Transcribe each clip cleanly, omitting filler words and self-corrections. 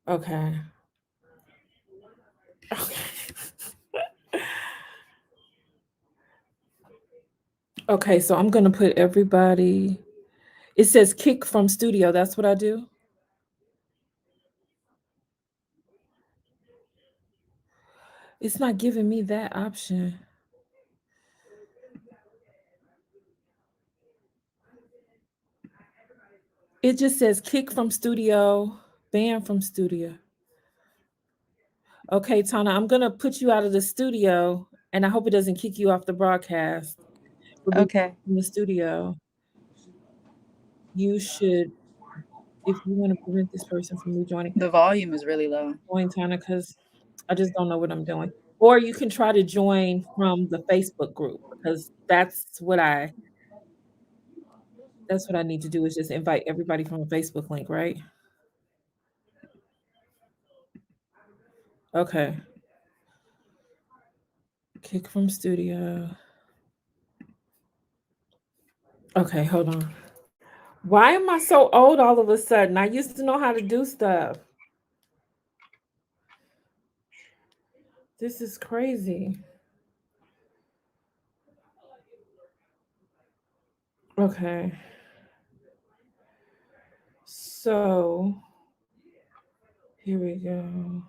Okay. Okay. Okay, so I'm gonna put everybody. It says kick from studio. That's what I do. It's not giving me that option. It just says kick from studio, ban from studio. Okay, Tana, I'm gonna put you out of the studio, and I hope it doesn't kick you off the broadcast. For being Okay. in the studio, you should, if you want to prevent this person from rejoining, The volume is really low. join Tana because I just don't know what I'm doing. Or you can try to join from the Facebook group because that's what I need to do is just invite everybody from a Facebook link, right? Okay. Kick from studio. Okay, hold on. Why am I so old all of a sudden? I used to know how to do stuff. This is crazy. Okay. So here we go.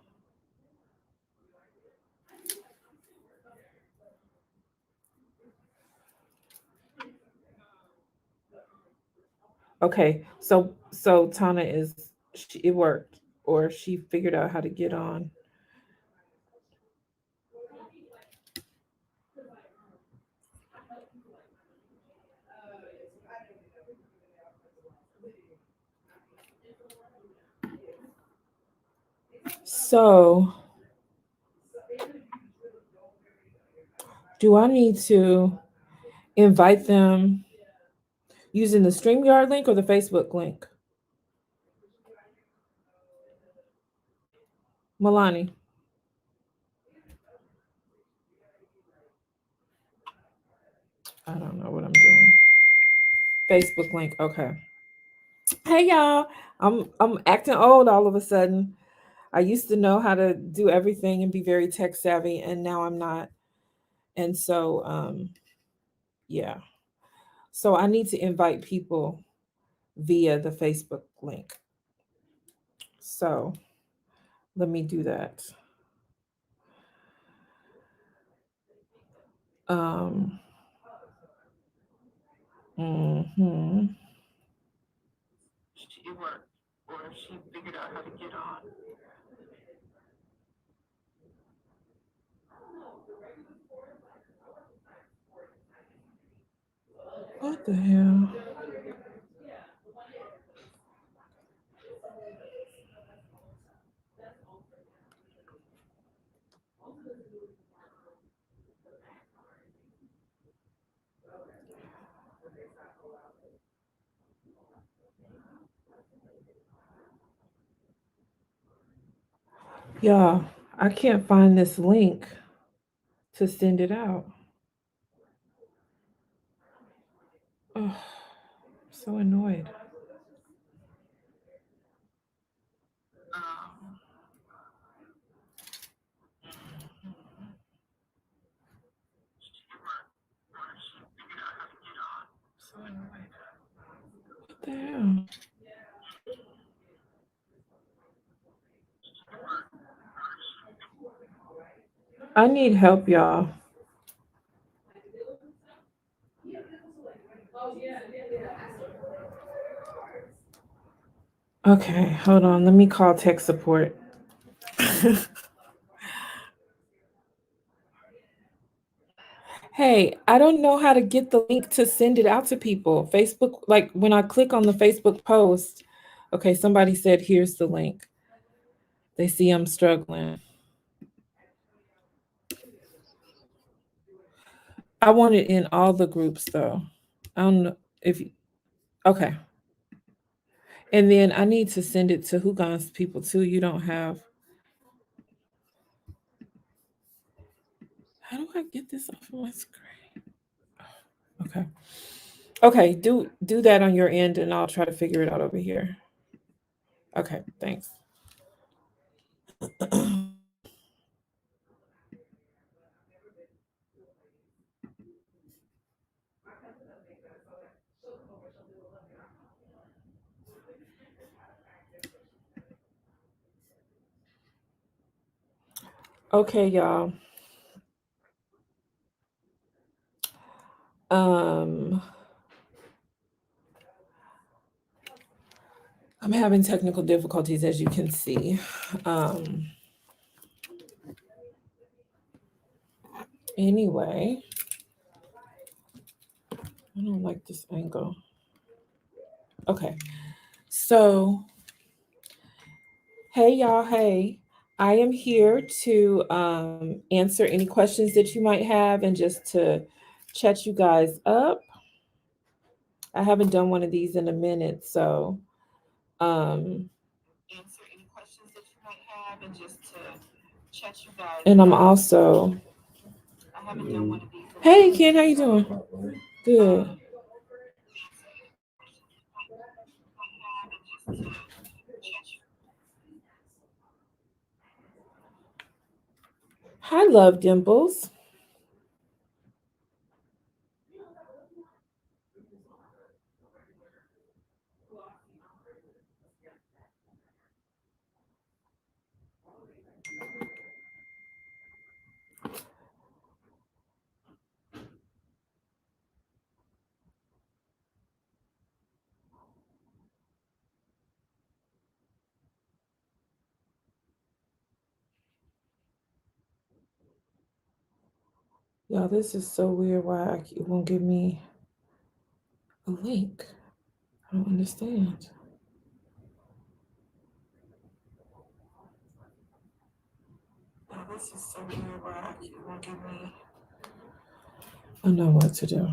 Okay. So Tana it worked or she figured out how to get on. So do I need to invite them using the StreamYard link or the Facebook link? Milani, I don't know what I'm doing. Facebook link. Okay. Hey y'all. I'm acting old all of a sudden. I used to know how to do everything and be very tech savvy and now I'm not. And so yeah. So I need to invite people via the Facebook link. So let me do that. Um mhm. It worked or she figured out how to get on. What the hell? Y'all, I can't find this link to send it out. Oh, I'm so annoyed. Um, so annoyed. What the hell? I need help, y'all. Okay, hold on. Let me call tech support. Hey, I don't know how to get the link to send it out to people. Facebook, like when I click on the Facebook post, okay, somebody said, here's the link. They see I'm struggling. I want it in all the groups though. I don't know if, okay. And then I need to send it to Hugon's people too. You don't have, how do I get this off of my screen? Okay. Okay, do that on your end and I'll try to figure it out over here. Okay, thanks. Okay, y'all. Um, I'm having technical difficulties, as you can see. Um, anyway, I don't like this angle. Okay, so hey, y'all. Hey, I am here to answer any questions that you might have and just to chat you guys up. I haven't done one of these in a minute, so answer any questions that you might have and just to chat you guys. And I'm also I haven't done one of these. Hey, Ken, how you doing? Good. Hi, Love Dimples. Y'all, this is so weird. Why it won't give me a link? I don't understand. Y'all, this is so weird. Why it won't give me. I know what to do.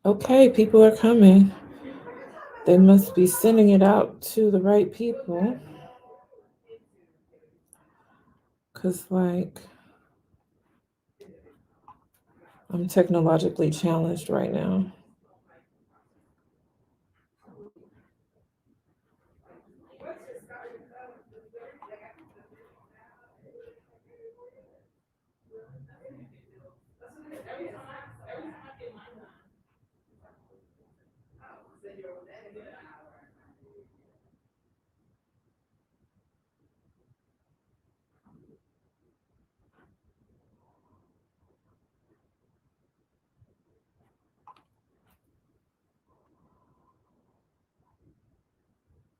Okay, people are coming. They must be sending it out to the right people. Cause like I'm technologically challenged right now.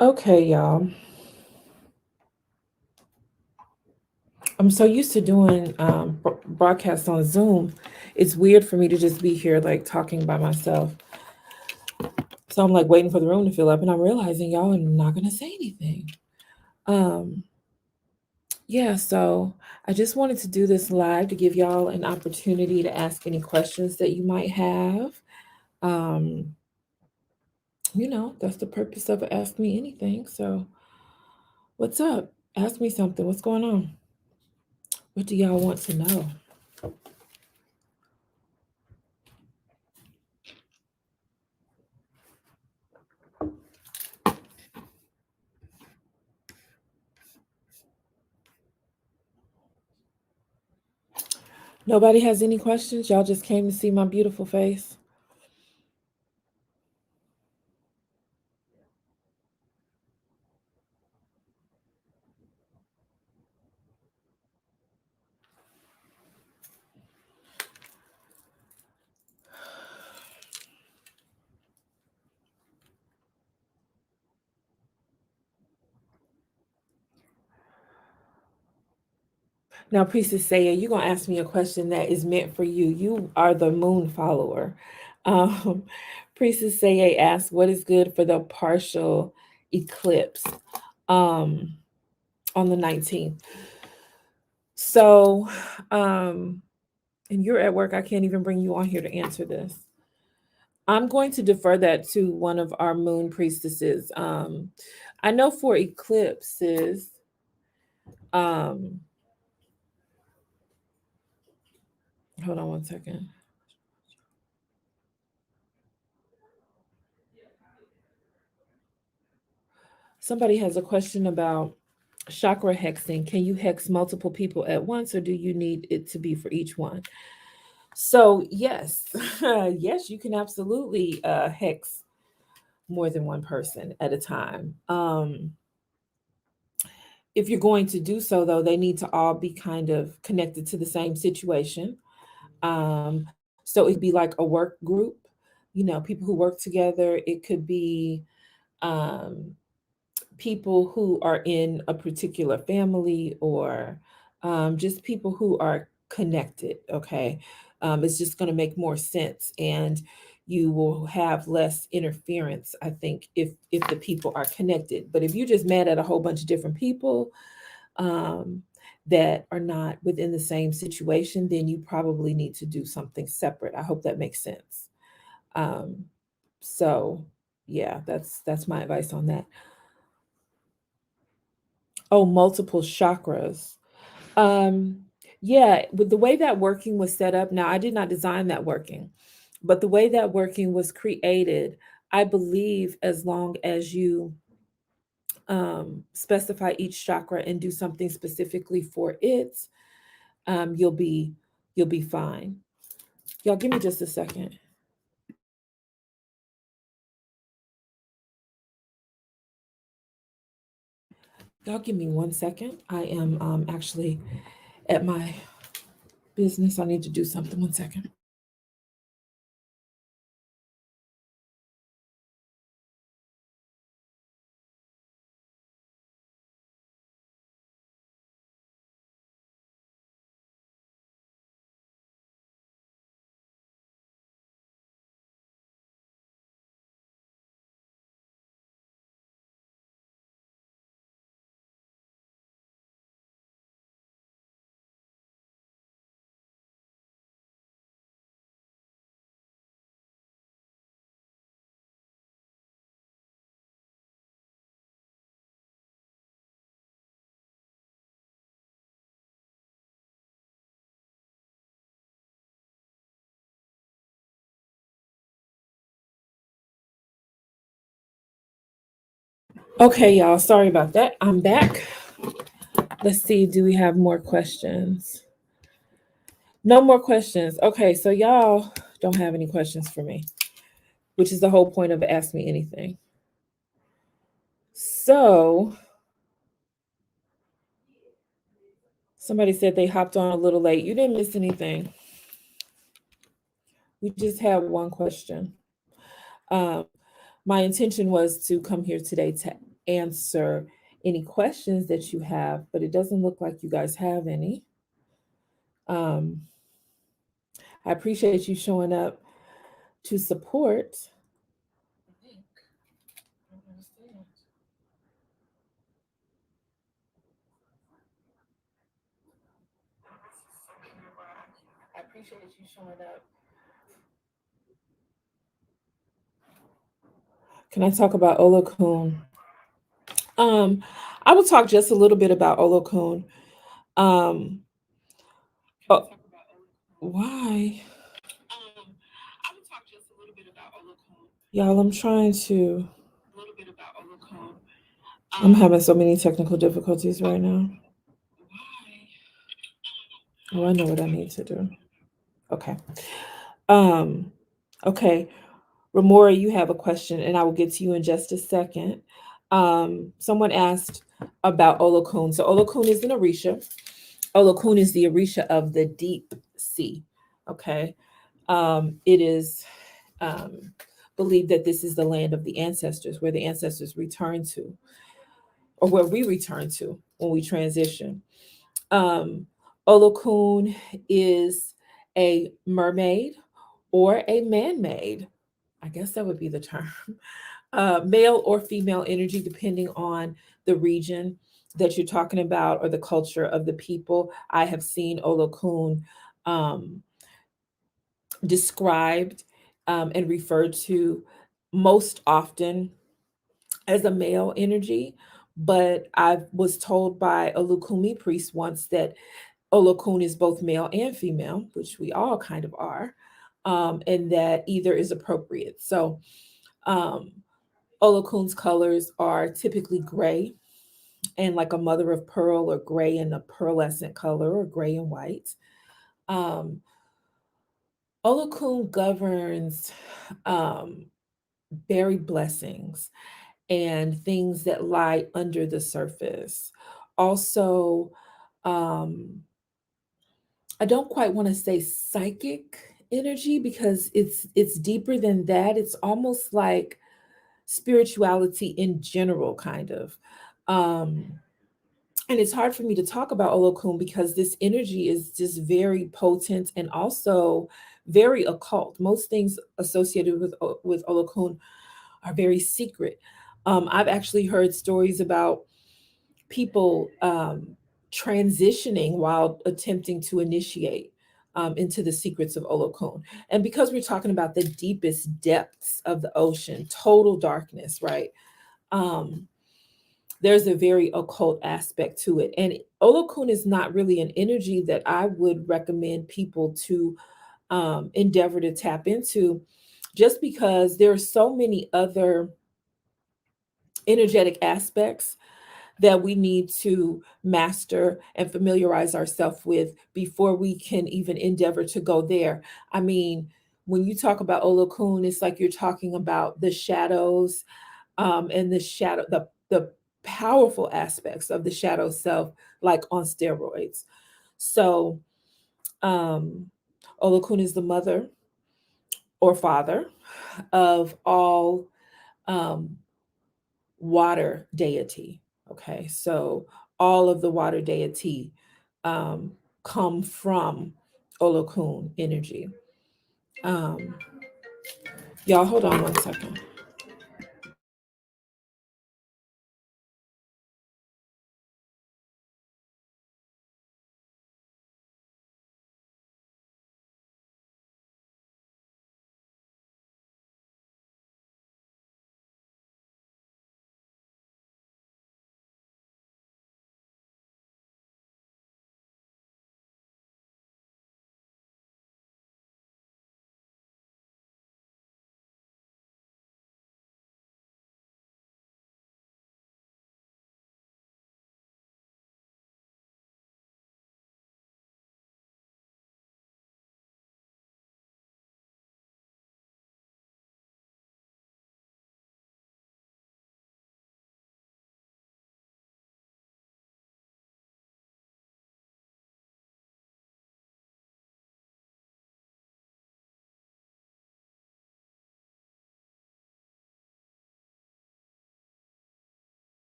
Okay, y'all. I'm so used to doing broadcasts on Zoom. It's weird for me to just be here like talking by myself. So I'm like waiting for the room to fill up, and I'm realizing y'all are not gonna say anything. Um, yeah, so I just wanted to do this live to give y'all an opportunity to ask any questions that you might have. Um, that's the purpose of Ask Me Anything. So, what's up? Ask me something. What's going on? What do y'all want to know? Nobody has any questions? Y'all just came to see my beautiful face? Now, Priestess Saya, you're going to ask me a question that is meant for you. You are the moon follower. Um, Priestess Saya asks, what is good for the partial eclipse um, on the 19th? So, and you're at work, I can't even bring you on here to answer this. I'm going to defer that to one of our moon priestesses. I know for eclipses, Um, hold on one second. Somebody has a question about chakra hexing. Can you hex multiple people at once, or do you need it to be for each one? So yes, yes, you can absolutely hex more than one person at a time. If you're going to do so, though, they need to all be kind of connected to the same situation. So it could be like a work group, people who work together. It could be um, people who are in a particular family, or just people who are connected. Okay. It's just going to make more sense, and you will have less interference, I think, if the people are connected. But if you just mad at a whole bunch of different people um, that are not within the same situation, then you probably need to do something separate. I hope that makes sense. Um, so yeah, that's my advice on that. Oh, multiple chakras. Um, yeah, with the way that working was set up, now I did not design that working, but the way that working was created, I believe as long as you specify each chakra and do something specifically for it, um, you'll be you'll be fine. Y'all give me just a second. Y'all give me 1 second. I am actually at my business. I need to do something. 1 second. Okay, y'all. Sorry about that. I'm back. Let's see. Do we have more questions? No more questions. Okay, so y'all don't have any questions for me, which is the whole point of Ask Me Anything. So, somebody said they hopped on a little late. You didn't miss anything. We just had one question. Um, my intention was to come here today to answer any questions that you have, but it doesn't look like you guys have any. Um, I appreciate you showing up to support. I appreciate you showing up. Can I talk about Olokun? Um, I will talk just a little bit about Olokun. Um, oh, why? Y'all, I'm trying to. I'm having so many technical difficulties right now. Oh, I know what I need to do. Okay. Um, okay. Ramora, you have a question, and I will get to you in just a second. Someone asked about Olokun. So Olokun is an Orisha. Olokun is the Orisha of the deep sea. Okay. It is um, believed that this is the land of the ancestors, where the ancestors return to, or where we return to when we transition. Um, Olokun is a mermaid or a man made. I guess that would be the term. Male or female energy, depending on the region that you're talking about or the culture of the people. I have seen Olokun um, described and referred to most often as a male energy, But I was told by a Lukumi priest once that Olokun is both male and female, which we all kind of are, and that either is appropriate. So um, Olokun's colors are typically gray and like a mother of pearl, or gray and a pearlescent color, or gray and white. Um, Olokun governs um, buried blessings and things that lie under the surface. Also, um, I don't quite want to say psychic energy, because it's deeper than that. It's almost like spirituality in general, kind of. Um, and it's hard for me to talk about Olokun because this energy is just very potent and also very occult. Most things associated with Olokun are very secret. I've actually heard stories about people transitioning while attempting to initiate into the secrets of Olokun. And because we're talking about the deepest depths of the ocean, total darkness, right? Um, there's a very occult aspect to it. And Olokun is not really an energy that I would recommend people to endeavor to tap into, just because there are so many other energetic aspects that we need to master and familiarize ourselves with before we can even endeavor to go there. I mean, when you talk about Olokun, it's like you're talking about the shadows, and the powerful aspects of the shadow self, like on steroids. So, um, Olokun is the mother or father of all um, water deity. Okay, so all of the water deity um, come from Olokun energy. Um, y'all, hold on 1 second.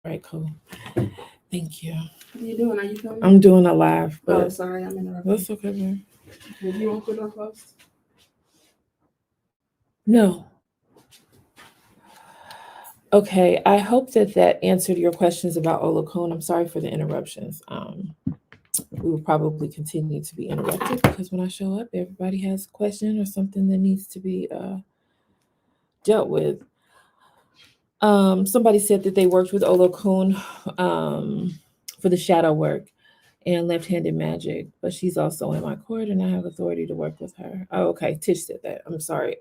All right, cool. Thank you. What are you doing? Are you filming? I'm doing a live, but Oh, sorry, I'm interrupting. that's okay, man. Did you want to put on close? No. Okay, I hope that that answered your questions about Olokun. I'm sorry for the interruptions. We will probably continue to be interrupted because when I show up, everybody has a question or something that needs to be dealt with. Somebody said that they worked with Olokun for the shadow work and left-handed magic, but she's also in my court and I have authority to work with her. Oh, okay. Tish said that. I'm sorry.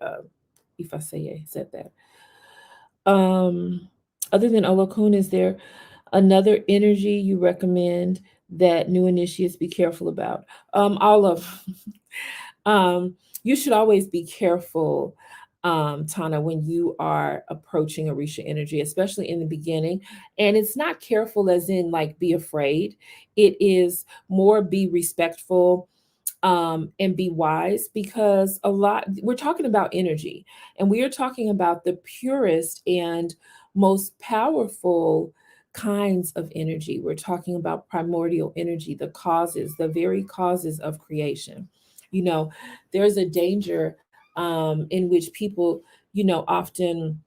Ifaseye said that. Um, Other than Olokun, is there another energy you recommend that new initiates be careful about? All of um, you should always be careful, Tana, when you are approaching Orisha energy, especially in the beginning. And it's not careful as in like be afraid. It is more be respectful, and be wise, because a lot, we're talking about energy, and we are talking about the purest and most powerful kinds of energy. We're talking about primordial energy, the causes, the very causes of creation. You know, there's a danger in which people, often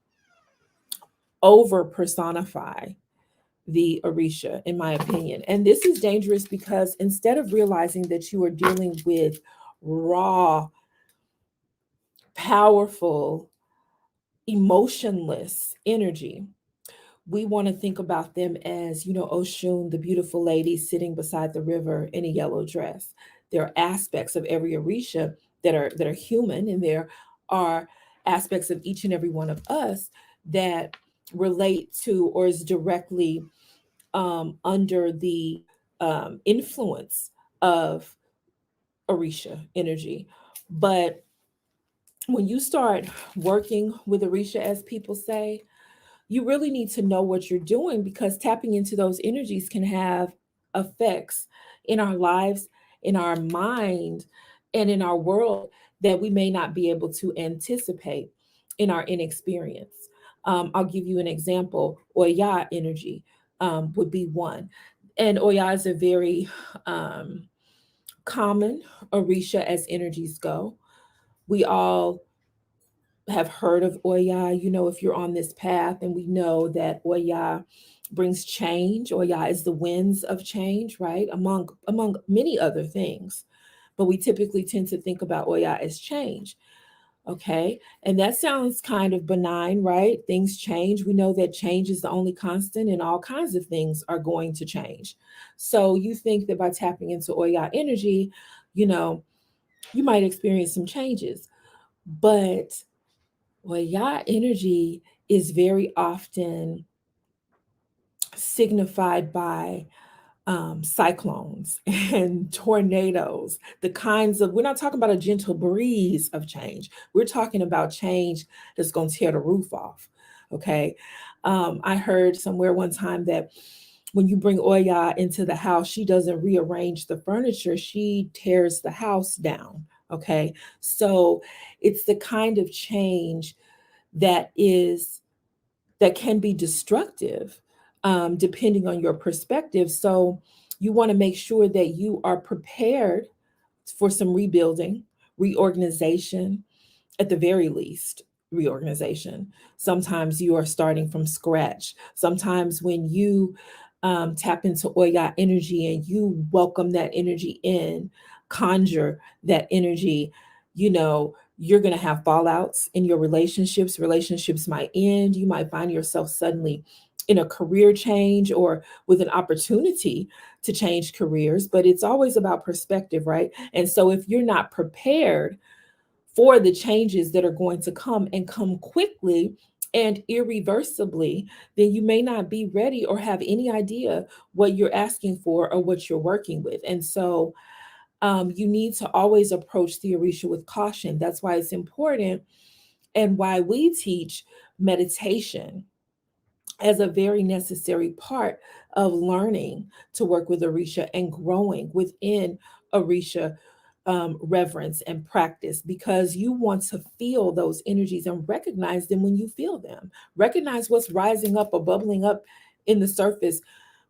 over personify the Orisha, in my opinion. And this is dangerous because instead of realizing that you are dealing with raw, powerful, emotionless energy, we want to think about them as, Oshun, the beautiful lady sitting beside the river in a yellow dress. There are aspects of every Orisha that are human, and there are aspects of each and every one of us that relate to or is directly under the influence of Orisha energy. But when you start working with Orisha, as people say, you really need to know what you're doing, because tapping into those energies can have effects in our lives, in our mind, and in our world that we may not be able to anticipate in our inexperience. I'll give you an example. Oya energy would be one. And Oya is a very common Orisha as energies go. We all have heard of Oya, if you're on this path, and we know that Oya brings change. Oya is the winds of change, right? Among many other things. But we typically tend to think about Oya as change. Okay. And that sounds kind of benign, right? Things change. We know that change is the only constant, and all kinds of things are going to change. So you think that by tapping into Oya energy, you know, you might experience some changes. But Oya energy is very often signified by cyclones and tornadoes, the kinds of, we're not talking about a gentle breeze of change. We're talking about change that's going to tear the roof off. Okay. I heard somewhere one time that when you bring Oya into the house, she doesn't rearrange the furniture, she tears the house down. Okay. So it's the kind of change that is that can be destructive, depending on your perspective. So you want to make sure that you are prepared for some rebuilding, reorganization, at the very least, reorganization. Sometimes you are starting from scratch. Sometimes when you tap into Oya energy and you welcome that energy in, conjure that energy, you know, you're going to have fallouts in your relationships. Relationships might end. You might find yourself suddenly in a career change or with an opportunity to change careers, but it's always about perspective, right? And so if you're not prepared for the changes that are going to come and come quickly and irreversibly, then you may not be ready or have any idea what you're asking for or what you're working with. And so you need to always approach the Orisha with caution. That's why it's important, and why we teach meditation as a very necessary part of learning to work with Orisha and growing within Orisha reverence and practice, because you want to feel those energies and recognize them when you feel them. Recognize what's rising up or bubbling up in the surface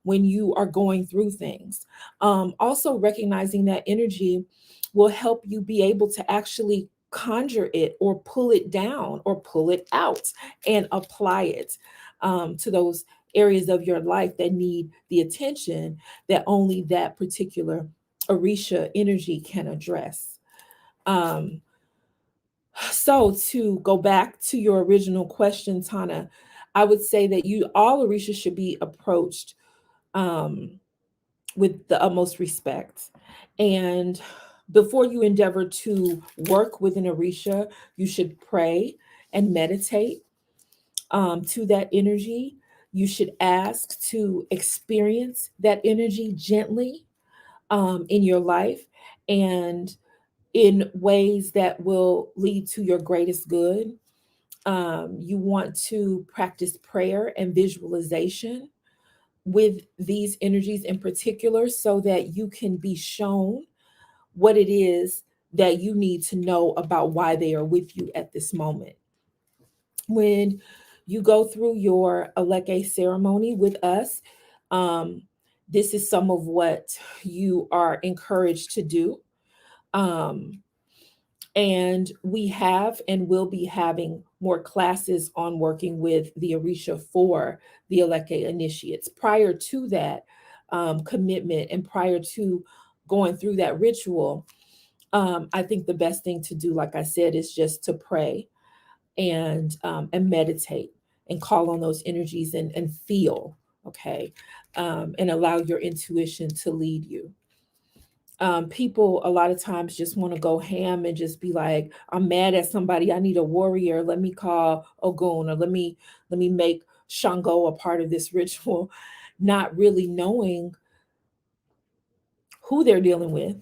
when you are going through things. Also, recognizing that energy will help you be able to actually conjure it or pull it down or pull it out and apply it to those areas of your life that need the attention that only that particular Orisha energy can address. Um, so to go back to your original question, Tana, I would say that you all Orisha should be approached um, with the utmost respect. And before you endeavor to work with an Orisha, you should pray and meditate to that energy. You should ask to experience that energy gently in your life and in ways that will lead to your greatest good. You want to practice prayer and visualization with these energies in particular, so that you can be shown what it is that you need to know about why they are with you at this moment. When you go through your Aleke ceremony with us, um, this is some of what you are encouraged to do. Um, and we have and will be having more classes on working with the Orisha for the Aleke initiates. Prior to that commitment and prior to going through that ritual, I think the best thing to do, like I said, is just to pray and meditate and call on those energies and feel, okay, and allow your intuition to lead you. People a lot of times just want to go ham and just be like, I'm mad at somebody, I need a warrior, let me call Ogun, or let me make Shango a part of this ritual, not really knowing who they're dealing with,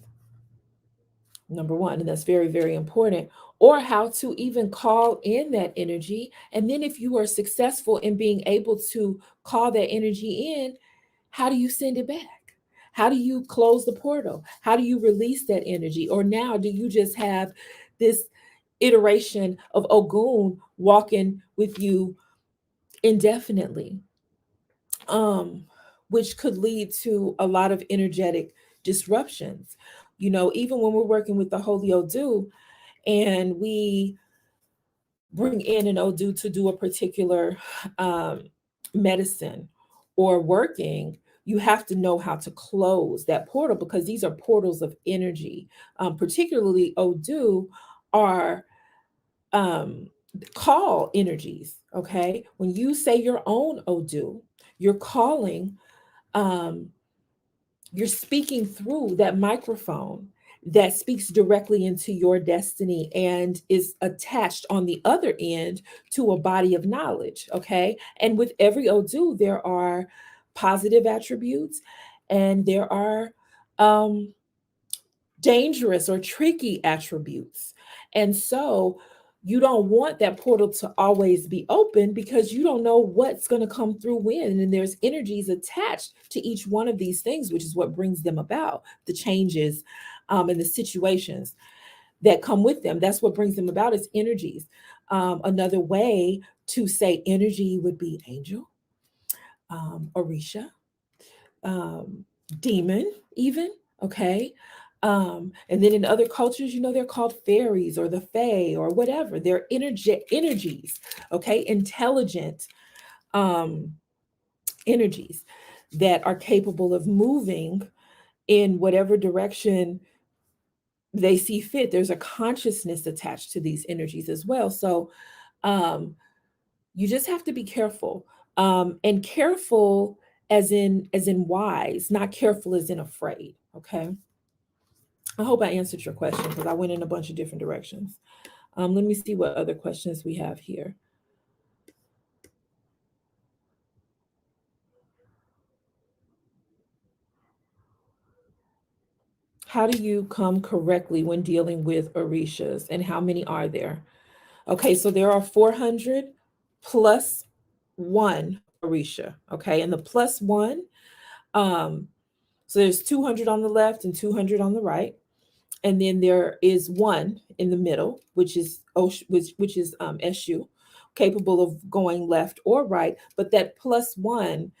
number one, and that's very, very important, or how to even call in that energy. And then if you are successful in being able to call that energy in, how do you send it back? How do you close the portal? How do you release that energy? Or now do you just have this iteration of Ogun walking with you indefinitely, um, which could lead to a lot of energetic disruptions. You know, even when we're working with the Holy Odu and we bring in an Odu to do a particular um, medicine or working, you have to know how to close that portal because these are portals of energy. Particularly, Odu are um, call energies. Okay, when you say your own Odu, you're calling, um, you're speaking through that microphone that speaks directly into your destiny and is attached on the other end to a body of knowledge. Okay. And with every Odu, there are positive attributes and there are um, dangerous or tricky attributes. And so you don't want that portal to always be open because you don't know what's going to come through when. And there's energies attached to each one of these things, which is what brings them about, the changes and the situations that come with them. That's what brings them about is energies. Another way to say energy would be angel, Orisha, um, demon, even. Okay. And then in other cultures, you know, they're called fairies or the fae or whatever. They're energies, okay, intelligent um, energies that are capable of moving in whatever direction they see fit. There's a consciousness attached to these energies as well. So um, you just have to be careful, and careful as in wise, not careful as in afraid. Okay. I hope I answered your question because I went in a bunch of different directions. Let me see what other questions we have here. How do you come correctly when dealing with orishas, and how many are there? Okay, so there are 400 plus one orisha. Okay, and the plus one, um, so there's 200 on the left and 200 on the right, and then there is one in the middle, which is which is Eshu, capable of going left or right. But that plus one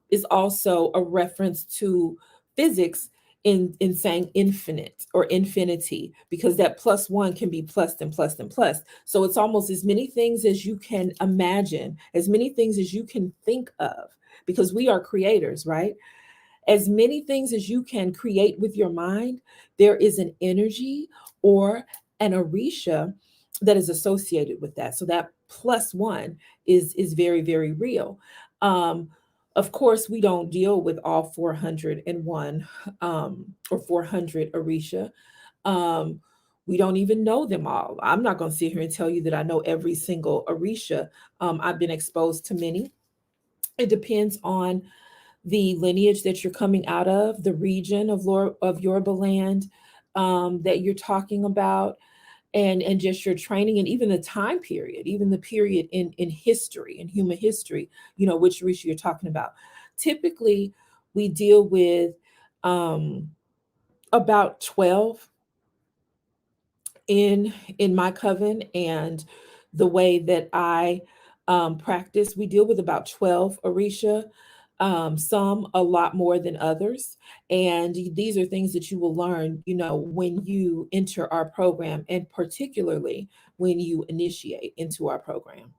is also a reference to physics in saying infinite or infinity, because that plus one can be plus and plus and plus. So it's almost as many things as you can imagine, as many things as you can think of, because we are creators, right? As many things as you can create with your mind, there is an energy or an orisha that is associated with that. So that plus one is very, very real. Um, of course, we don't deal with all 401 or 400 orisha. Um, we don't even know them all. I'm not going to sit here and tell you that I know every single orisha. I've been exposed to many. It depends on the lineage that you're coming out of, the region of Yoruba land that you're talking about, and just your training, and even the time period, even the period in history, in human history, you know, which Risha you're talking about. Typically, we deal with um, about 12 in my coven, and the way that I practice, we deal with about 12 Orisha, some a lot more than others. And these are things that you will learn, when you enter our program, and particularly when you initiate into our program.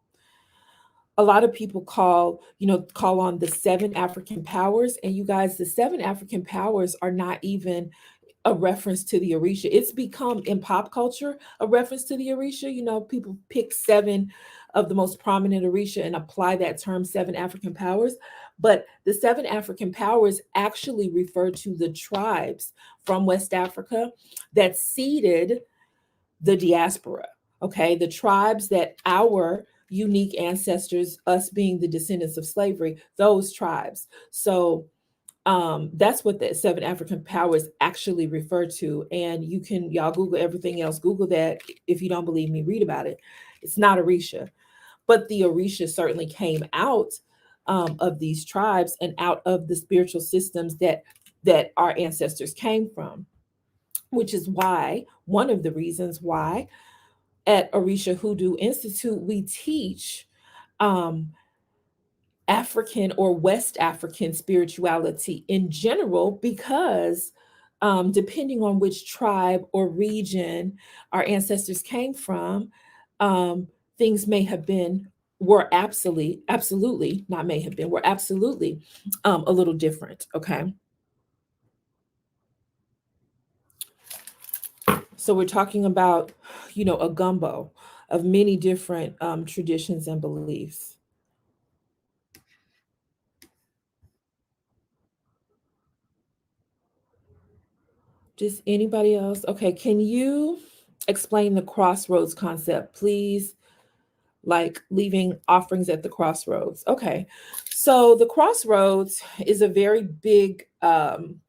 A lot of people call on the seven African powers, and you guys, the seven African powers are not even a reference to the Orisha. It's become in pop culture a reference to the Orisha. People pick seven of the most prominent Orisha and apply that term, seven African powers. But the seven African powers actually refer to the tribes from West Africa that seeded the diaspora. Okay, the tribes that our unique ancestors, us being the descendants of slavery, those tribes. So that's what the seven African powers actually refer to. And y'all Google everything else. Google that. If you don't believe me, read about it. It's not Orisha, but the Orisha certainly came out of these tribes and out of the spiritual systems that our ancestors came from, which is why, one of the reasons why, at Orisha Hoodoo Institute we teach um, African or West African spirituality in general, because depending on which tribe or region our ancestors came from, um, things may have been, were absolutely, not may have been, were absolutely a little different. Okay. So we're talking about, a gumbo of many different traditions and beliefs. Just anybody else? Okay, can you explain the crossroads concept, please? Like leaving offerings at the crossroads. Okay, so the crossroads is a very big thing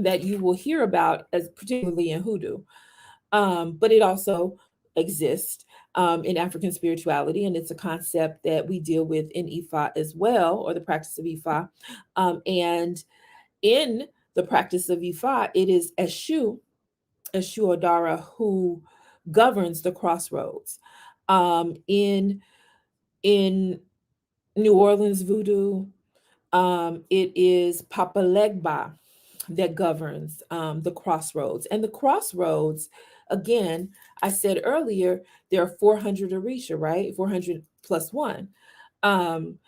that you will hear about, as particularly in hoodoo, but it also exists in African spirituality, and it's a concept that we deal with in Ifa as well, or the practice of Ifa. And in the practice of Ifa, it is Eshu Odara, who governs the crossroads. In New Orleans voodoo, it is Papa Legba that governs the crossroads. And the crossroads, again, I said earlier, there are 400 Orisha, right? 400 plus one. Um,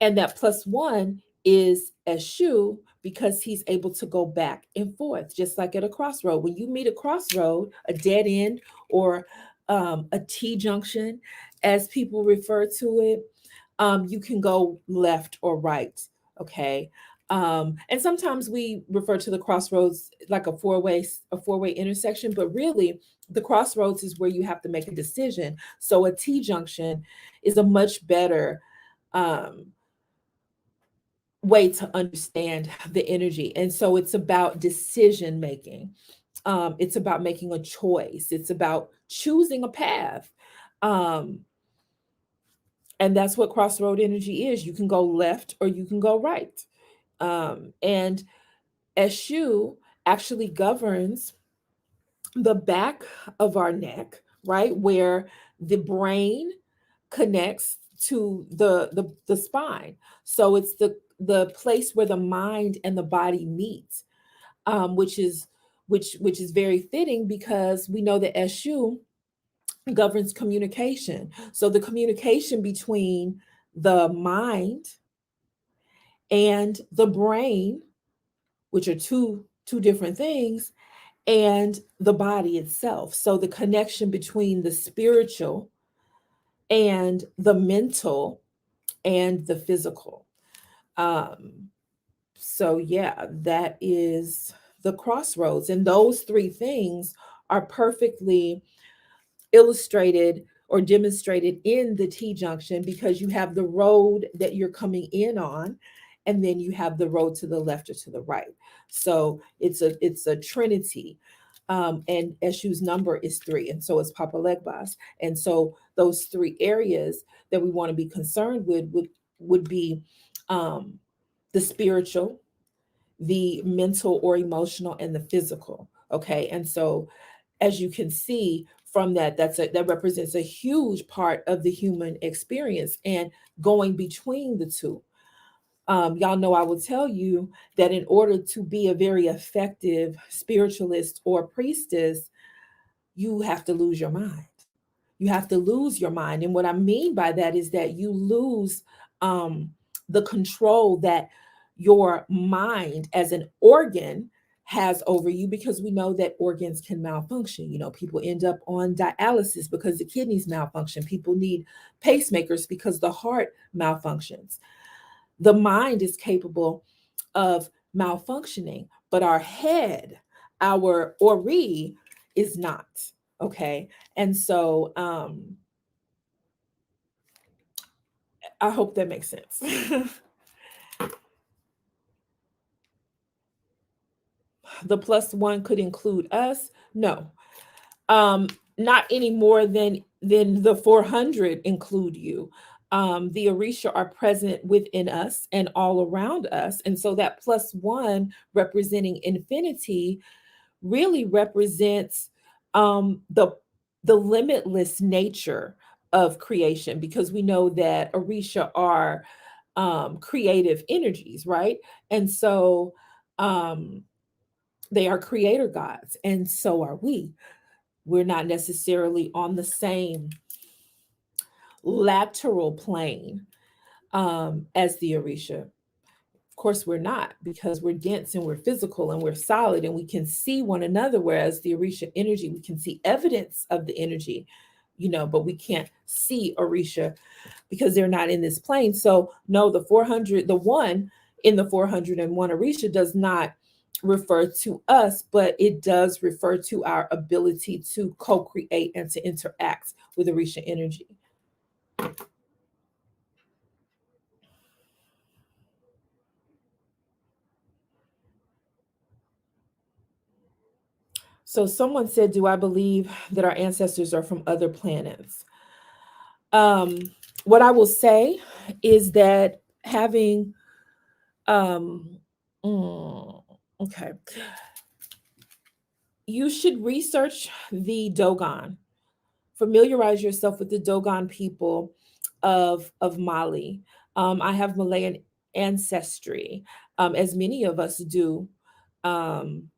and that plus one is Eshu, because he's able to go back and forth, just like at a crossroad. When you meet a crossroad, a dead end, or a T junction, as people refer to it, you can go left or right. Okay. And sometimes we refer to the crossroads like a four-way intersection, but really the crossroads is where you have to make a decision. So a T junction is a much better um, way to understand the energy. And so it's about decision making. It's about making a choice. It's about choosing a path. Um, and that's what crossroad energy is. You can go left or you can go right. And Eshu actually governs the back of our neck, right? Where the brain connects to the spine. So it's the place where the mind and the body meet, which is very fitting, because we know that Eshu governs communication. So the communication between the mind and the brain, which are two different things, and the body itself. So the connection between the spiritual and the mental and the physical. Um, so yeah, that is the crossroads. And those three things are perfectly illustrated or demonstrated in the T junction, because you have the road that you're coming in on, and then you have the road to the left or to the right. So it's a trinity. And Eshu's number is three, and so is Papa Legbas. And so those three areas that we want to be concerned with would be um, the spiritual, the mental or emotional and the physical. Okay. And so, as you can see from that, that represents a huge part of the human experience, and going between the two. Y'all know I will tell you that in order to be a very effective spiritualist or priestess, you have to lose your mind. You have to lose your mind. And what I mean by that is that you lose um, the control that your mind as an organ has over you, because we know that organs can malfunction. You know, people end up on dialysis because the kidneys malfunction. People need pacemakers because the heart malfunctions. The mind is capable of malfunctioning, but our head, our ori, is not. Okay. And so I hope that makes sense. The plus one could include us. No. Um, Not any more than the 400 include you. The Orisha are present within us and all around us. And so that plus one representing infinity really represents the limitless nature of creation, because we know that Orisha are creative energies, right? And so um, they are creator gods, and so are we. We're not necessarily on the same lateral plane as the Orisha. Of course, we're not, because we're dense and we're physical and we're solid and we can see one another. Whereas the Orisha energy, we can see evidence of the energy, but we can't see Orisha because they're not in this plane. So, no, the 400, the one in the 401 Orisha does not refer to us, but it does refer to our ability to co create and to interact with Orisha energy. So, someone said, do I believe that our ancestors are from other planets? Um, what I will say is that having, um, mm, okay, you should research the Dogon. Familiarize yourself with the Dogon people of Mali. I have Malayan ancestry, as many of us do, um,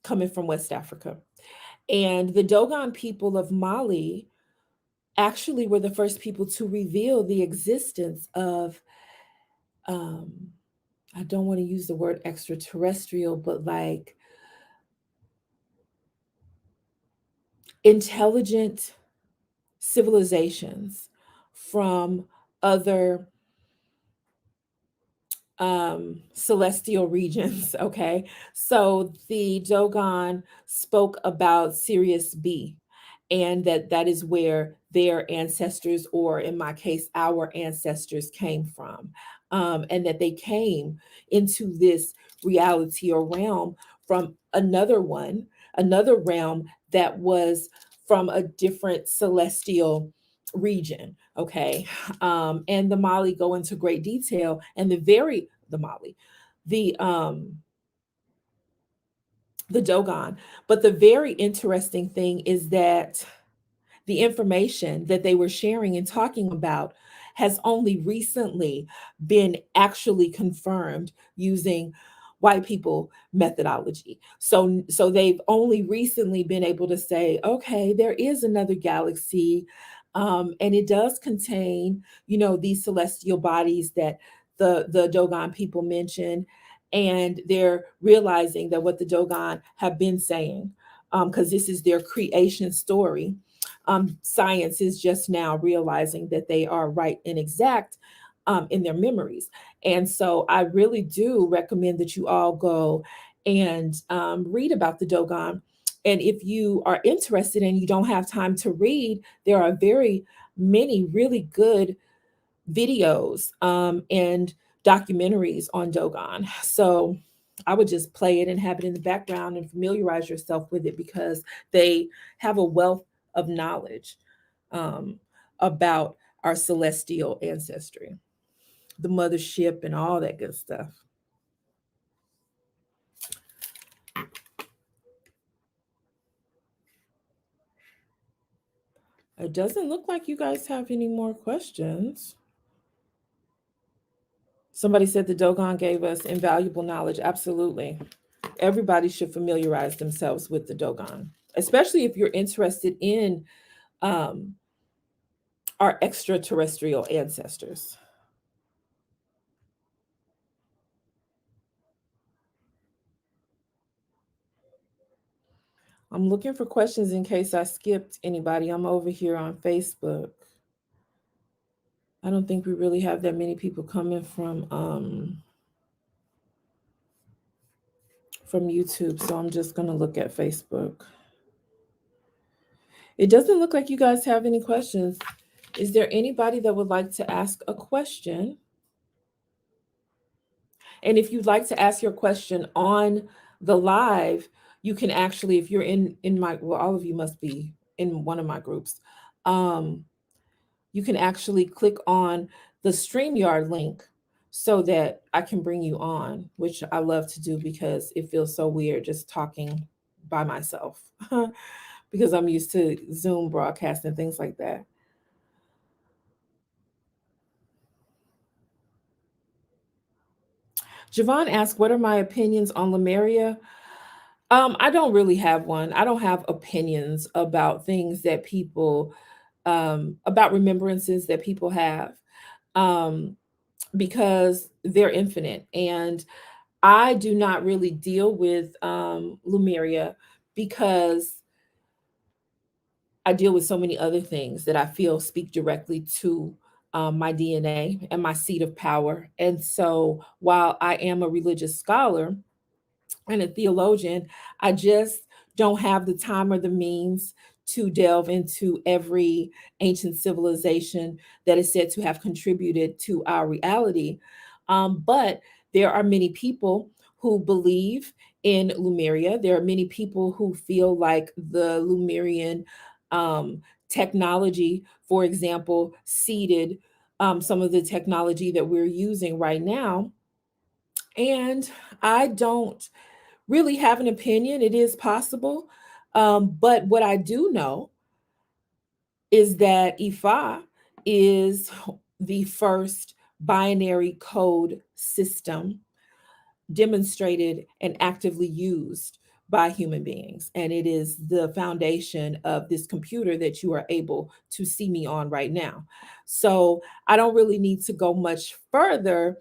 coming from West Africa. And the Dogon people of Mali actually were the first people to reveal the existence of, um, I don't want to use the word extraterrestrial, but like intelligent civilizations from other celestial regions. Okay. So the Dogon spoke about Sirius B, and that is where their ancestors, or in my case, our ancestors, came from. And that they came into this reality or realm from another realm that was from a different celestial region. Okay. And the Mali go into great detail, and the Mali, the um the Dogon. But the very interesting thing is that the information that they were sharing and talking about has only recently been actually confirmed using white people methodology. So they've only recently been able to say, okay, there is another galaxy, and it does contain, these celestial bodies that the Dogon people mentioned. And they're realizing that what the Dogon have been saying, because this is their creation story, science is just now realizing that they are right and exact in their memories. And so I really do recommend that you all go and read about the Dogon. And if you are interested and you don't have time to read, there are very many really good videos and documentaries on Dogon. So I would just play it and have it in the background and familiarize yourself with it, because they have a wealth of knowledge um, about our celestial ancestry, the mothership, and all that good stuff. It doesn't look like you guys have any more questions. Somebody said the Dogon gave us invaluable knowledge. Absolutely. Everybody should familiarize themselves with the Dogon, especially if you're interested in um, our extraterrestrial ancestors. I'm looking for questions in case I skipped anybody. I'm over here on Facebook. I don't think we really have that many people coming from YouTube, so I'm just gonna look at Facebook. It doesn't look like you guys have any questions. Is there anybody that would like to ask a question? And if you'd like to ask your question on the live, you can actually, if you're in my, well, all of you must be in one of my groups. Um, you can actually click on the StreamYard link so that I can bring you on, which I love to do because it feels so weird just talking by myself because I'm used to Zoom broadcast and things like that. Javon asked, "What are my opinions on Lemuria?" I don't really have one. I don't have opinions about things that people, about remembrances that people have, um, because they're infinite. And I do not really deal with Lemuria because I deal with so many other things that I feel speak directly to my DNA and my seat of power. And so while I am a religious scholar, and a theologian, I just don't have the time or the means to delve into every ancient civilization that is said to have contributed to our reality. But there are many people who believe in Lemuria. There are many people who feel like the Lemurian um, technology, for example, seeded some of the technology that we're using right now. And I don't really have an opinion. It is possible. But what I do know is that Ifa is the first binary code system demonstrated and actively used by human beings. And it is the foundation of this computer that you are able to see me on right now. So I don't really need to go much further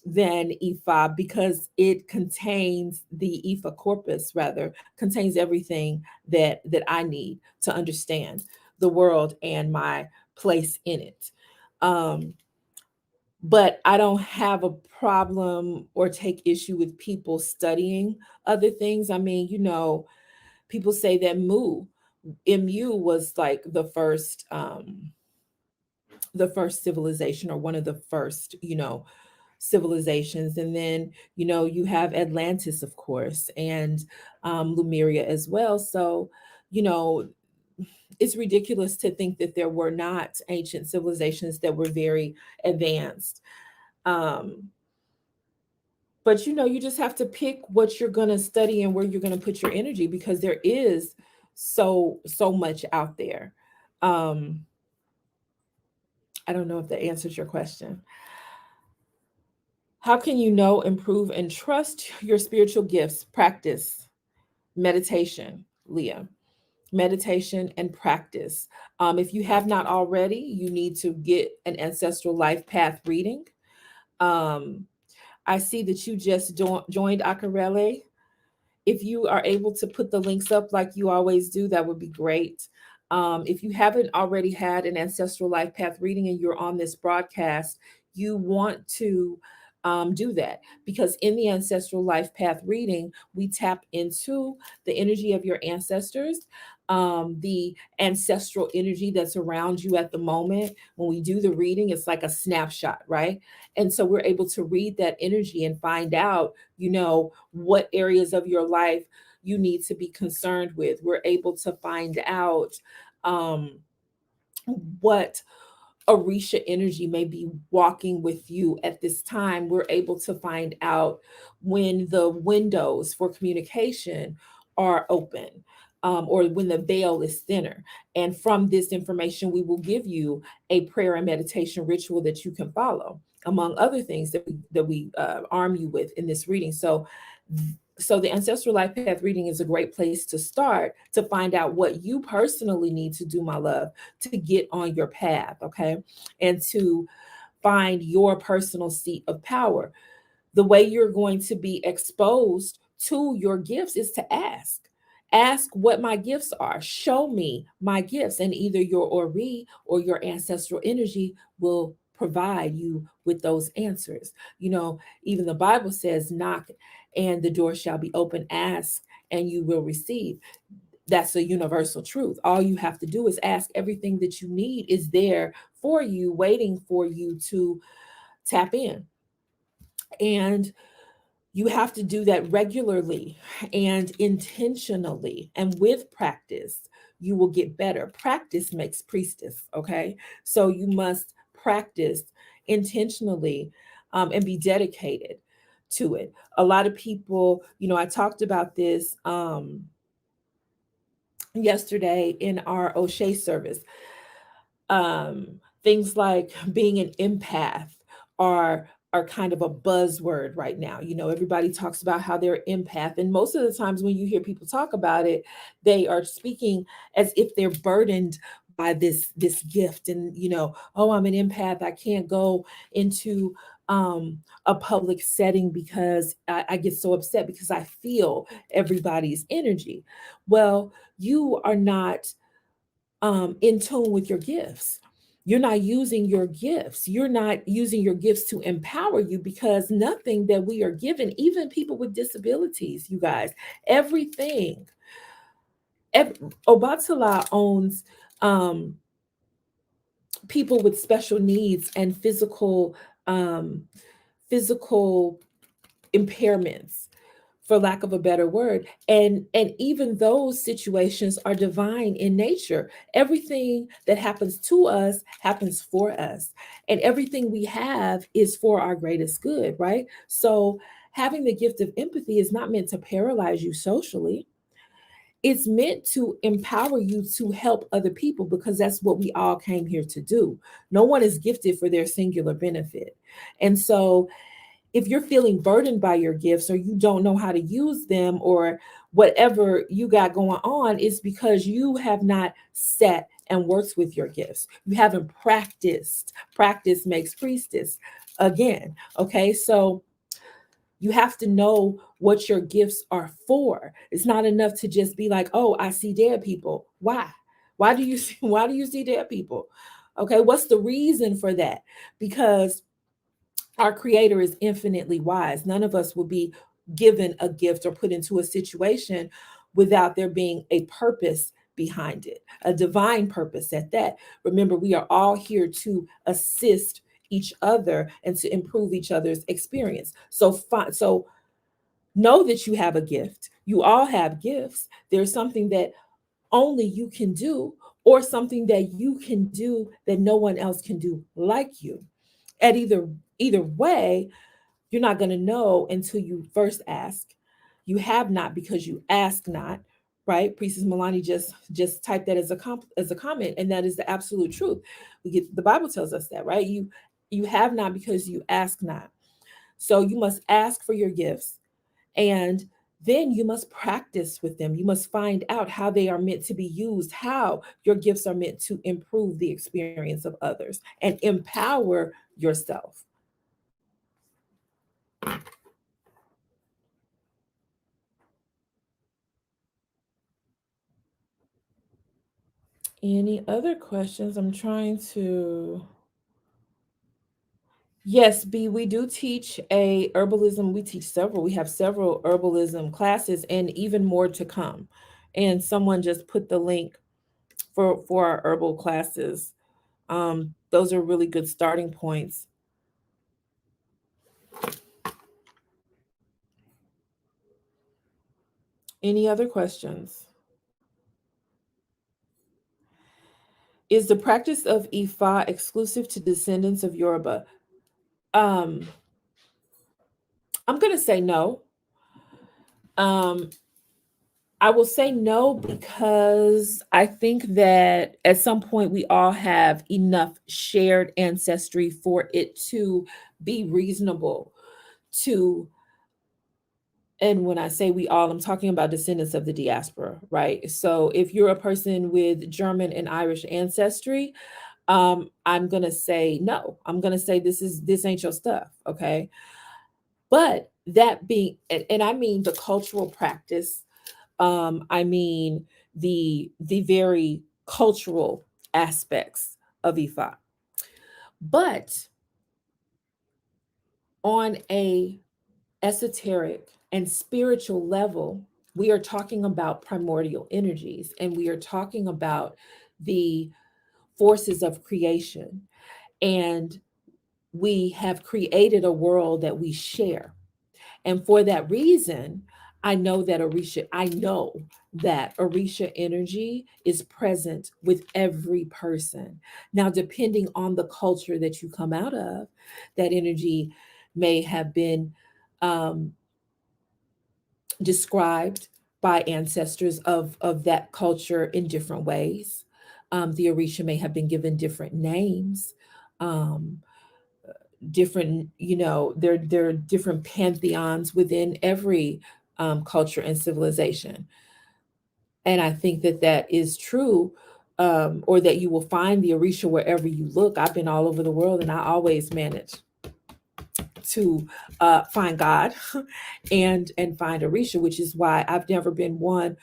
than IFA because it contains the IFA corpus, rather, contains everything that I need to understand the world and my place in it. Um, but I don't have a problem or take issue with people studying other things. I mean, people say that MU was like the first civilization or one of the first, civilizations. And then, you have Atlantis, of course, and Lemuria as well. So, you know, it's ridiculous to think that there were not ancient civilizations that were very advanced. Um, but you just have to pick what you're going to study and where you're going to put your energy because there is so much out there. um I don't know if that answers your question. How can you know, improve, and trust your spiritual gifts? Practice meditation, Leah. Meditation and practice. If you have not already, you need to get an ancestral life path reading. um I see that you just joined Akarele. If you are able to put the links up like you always do, that would be great. If you haven't already had an ancestral life path reading and you're on this broadcast, you want to do that because in the ancestral life path reading, we tap into the energy of your ancestors, the ancestral energy that's around you at the moment. When we do the reading, it's like a snapshot, right? And so we're able to read that energy and find out, what areas of your life you need to be concerned with. We're able to find out um, what Orisha energy may be walking with you at this time. We're able to find out when the windows for communication are open. or when the veil is thinner. And from this information, we will give you a prayer and meditation ritual that you can follow, among other things that we arm you with in this reading. So the ancestral life path reading is a great place to start to find out what you personally need to do, my love, to get on your path, okay, and to find your personal seat of power. The way you're going to be exposed to your gifts is to ask. Ask what my gifts are. Show me my gifts. And either your Ori or your ancestral energy will provide you with those answers. You know, even the Bible says, knock and the door shall be open, ask and you will receive. That's a universal truth. All you have to do is ask. Everything that you need is there for you, waiting for you to tap in. And you have to do that regularly and intentionally. And with practice, you will get better. Practice makes priestess, okay? So you must practice intentionally and be dedicated to it. A lot of people, you know, I talked about this yesterday in our O'Shea service. um, Things like being an empath are are kind of a buzzword right now. You know, everybody talks about how they're empath, and most of the times when you hear people talk about it, they are speaking as if they're burdened by this gift. And you know, oh, I'm an empath. I can't go into um, a public setting because I get so upset because I feel everybody's energy. Well, you are not in tune with your gifts. You're not using your gifts. You're not using your gifts to empower you, because nothing that we are given, even people with disabilities, you guys, everything, ev- Obatala owns um, people with special needs and um, physical impairments, for lack of a better word. And even those situations are divine in nature. Everything that happens to us happens for us, and everything we have is for our greatest good, right? So having the gift of empathy is not meant to paralyze you socially. It's meant to empower you to help other people, because that's what we all came here to do. No one is gifted for their singular benefit. And so if you're feeling burdened by your gifts, or you don't know how to use them, or whatever you got going on, it's because you have not sat and worked with your gifts. You haven't practiced. Practice makes priestess again. Okay. So you have to know what your gifts are for. It's not enough to just be like, oh, I see dead people. Why? Why do you see dead people? Okay. What's the reason for that? Because our creator is infinitely wise. None of us will be given a gift or put into a situation without there being a purpose behind it, a divine purpose at that. Remember, we are all here to assist each other and to improve each other's experience. So know that you have a gift. You all have gifts. There's something that only you can do, or something that you can do that no one else can do like you. At either way, you're not going to know until you first ask. You have not because you ask not, right? Priestess Milani just typed that as as a comment, and that is the absolute truth. We get the Bible tells us that, right? You have not because you ask not. So you must ask for your gifts, and then you must practice with them. You must find out how they are meant to be used, how your gifts are meant to improve the experience of others and empower yourself. Any other questions? I'm trying to. Yes, B, we do teach a herbalism. We teach several. We have several herbalism classes and even more to come. And someone just put the link for our herbal classes. Those are really good starting points. Any other questions? Is the practice of Ifa exclusive to descendants of Yoruba? Um, I'm gonna say no. Um, I will say no because I think that at some point we all have enough shared ancestry for it to be reasonable to, and when I say we all, I'm talking about descendants of the diaspora, right? So if you're a person with German and Irish ancestry, I'm gonna say no. I'm gonna say this ain't your stuff, okay? But that being, and I mean the cultural practice, I mean the very cultural aspects of Ifa. But on a esoteric and spiritual level, we are talking about primordial energies and we are talking about the forces of creation. And we have created a world that we share. And for that reason, I know that Orisha energy is present with every person. Now, depending on the culture that you come out of, that energy may have been um, described by ancestors of that culture in different ways. The Orisha may have been given different names. Um, Different, there are different pantheons within every culture and civilization, and I think that that is true. Or that you will find the Orisha wherever you look. I've been all over the world and I always manage to find God and find Orisha, which is why I've never been one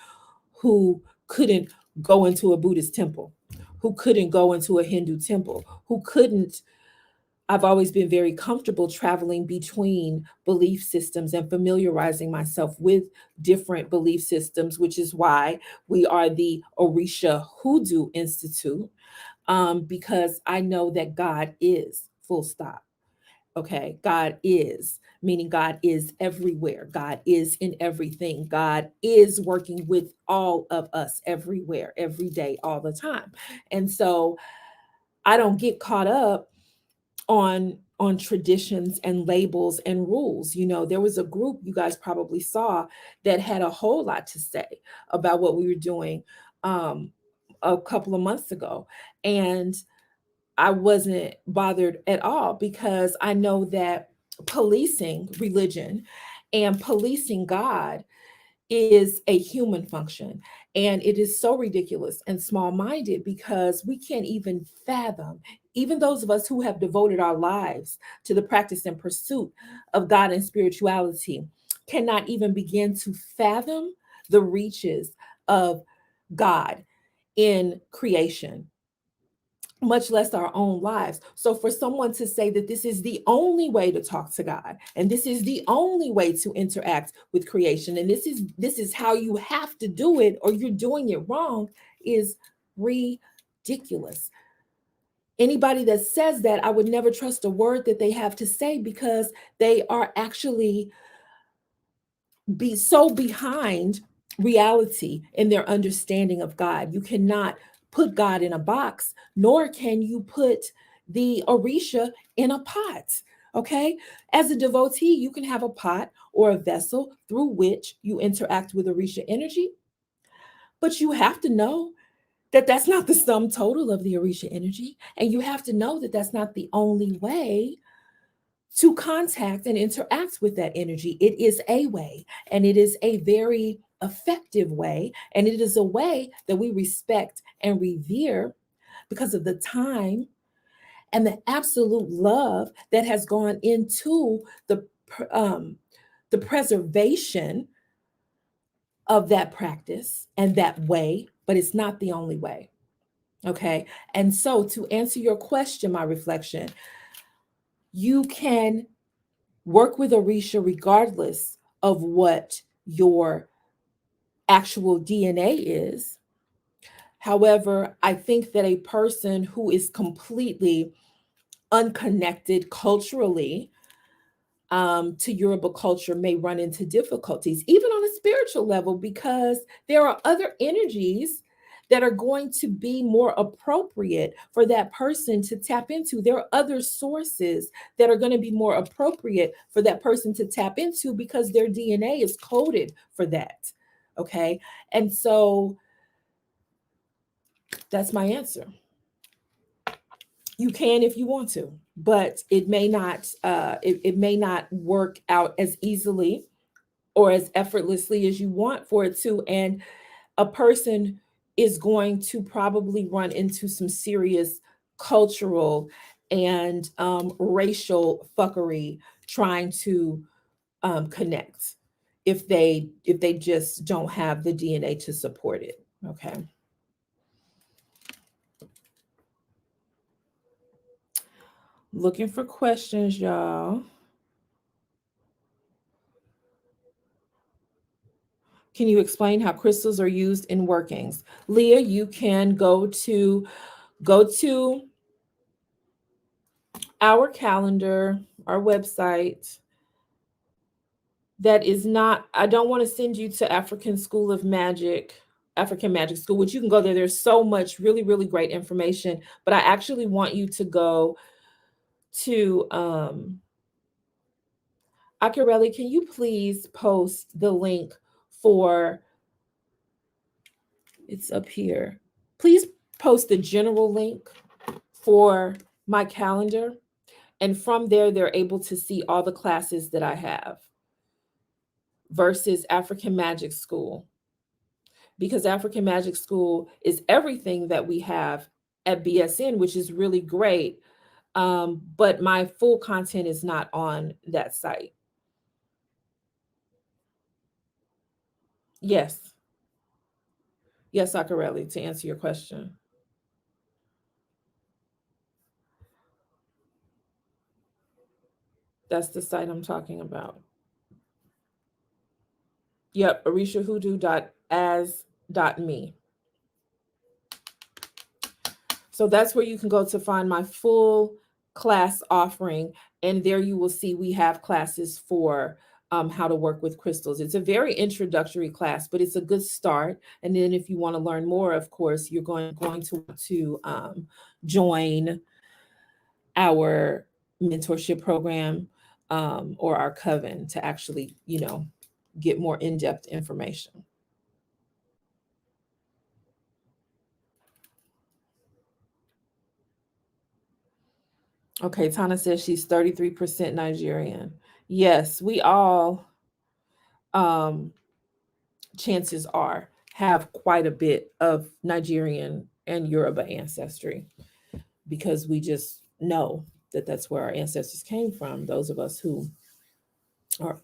who couldn't go into a Buddhist temple, who couldn't go into a Hindu temple, who couldn't. I've always been very comfortable traveling between belief systems and familiarizing myself with different belief systems, which is why we are the Orisha Hoodoo Institute, because I know that God is, full stop. Okay. God is, meaning God is everywhere. God is in everything. God is working with all of us everywhere, every day, all the time. And so I don't get caught up on traditions and labels and rules. There was a group you guys probably saw that had a whole lot to say about what we were doing um a couple of months ago, and I wasn't bothered at all because I know that policing religion and policing God is a human function. And it is so ridiculous and small minded because we can't even fathom, even those of us who have devoted our lives to the practice and pursuit of God and spirituality, cannot even begin to fathom the reaches of God in creation, much less our own lives. So for someone to say that this is the only way to talk to God and this is the only way to interact with creation and this is how you have to do it or you're doing it wrong is ridiculous. Anybody that says that, I would never trust a word that they have to say because they are actually be so behind reality in their understanding of God. You cannot put God in a box, nor can you put the Orisha in a pot. Okay. As a devotee, you can have a pot or a vessel through which you interact with Orisha energy, but you have to know that that's not the sum total of the Orisha energy. And you have to know that that's not the only way to contact and interact with that energy. It is a way, and it is a very effective way, and it is a way that we respect and revere because of the time and the absolute love that has gone into um, the preservation of that practice and that way, but it's not the only way. Okay. And so, to answer your question, my reflection, you can work with Orisha regardless of what your actual DNA is. However, I think that a person who is completely unconnected culturally to Yoruba culture may run into difficulties, even on a spiritual level, because there are other energies that are going to be more appropriate for that person to tap into. There are other sources that are going to be more appropriate for that person to tap into because their DNA is coded for that. Okay. And so that's my answer. You can if you want to, but it may not work out as easily or as effortlessly as you want for it to. And a person is going to probably run into some serious cultural and racial fuckery trying to connect if they just don't have the DNA to support it. Okay. Looking for questions, y'all. Can you explain how crystals are used in workings? Leah, you can go to our calendar, our website. That is not, I don't want to send you to African Magic School, which you can go there. There's so much really, really great information, but I actually want you to go to Akirelli, can you please post the link for, it's up here. Please post the general link for my calendar. And from there, they're able to see all the classes that I have versus African Magic School. Because African Magic School is everything that we have at BSN, which is really great. But my full content is not on that site. Yes. Yes, Sakarelli, to answer your question. That's the site I'm talking about. Yep, orishahoodoo.as.me. So that's where you can go to find my full class offering. And there you will see we have classes for how to work with crystals. It's a very introductory class, but it's a good start. And then if you want to learn more, of course, you're going to want to join our mentorship program or our coven to actually, get more in-depth information. Okay, Tana says she's 33% Nigerian. Yes, we all, um, chances are, have quite a bit of Nigerian and Yoruba ancestry because we just know that that's where our ancestors came from. Those of us who are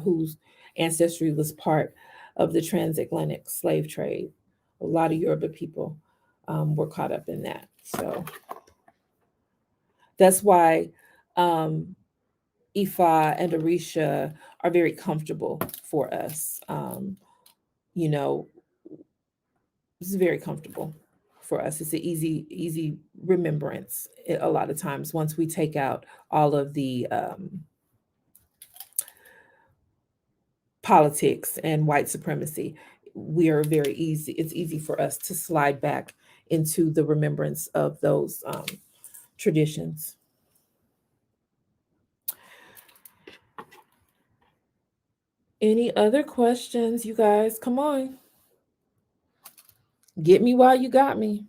whose ancestry was part of the transatlantic slave trade, a lot of Yoruba people were caught up in that. So that's why um, Ifa and Orisha are very comfortable for us. You know, it's very comfortable for us. It's an easy remembrance a lot of times once we take out all of the politics and white supremacy. We are very easy. It's easy for us to slide back into the remembrance of those traditions. Any other questions, you guys? Come on. Get me while you got me.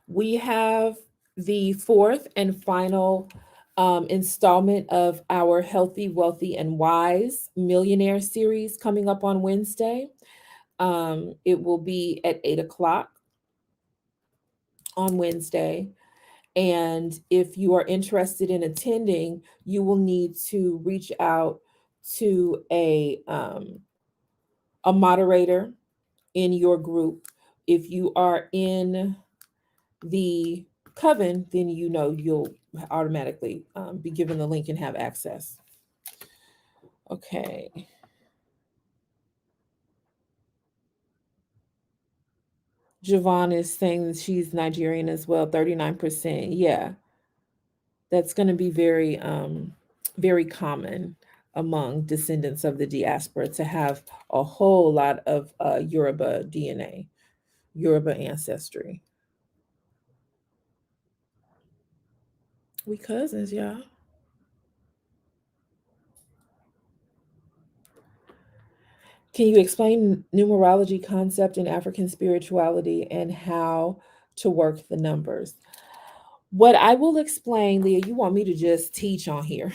We have the fourth and final installment of our Healthy, Wealthy, and Wise Millionaire series coming up on Wednesday. It will be at 8 o'clock on Wednesday. And if you are interested in attending, you will need to reach out to a moderator in your group. If you are in the coven, then you'll automatically be given the link and have access. Okay. Javon is saying that she's Nigerian as well, 39%. Yeah, that's going to be very common among descendants of the diaspora to have a whole lot of Yoruba DNA, Yoruba ancestry. We cousins, y'all. Can you explain numerology concept in African spirituality and how to work the numbers? What I will explain, Leah, you want me to just teach on here.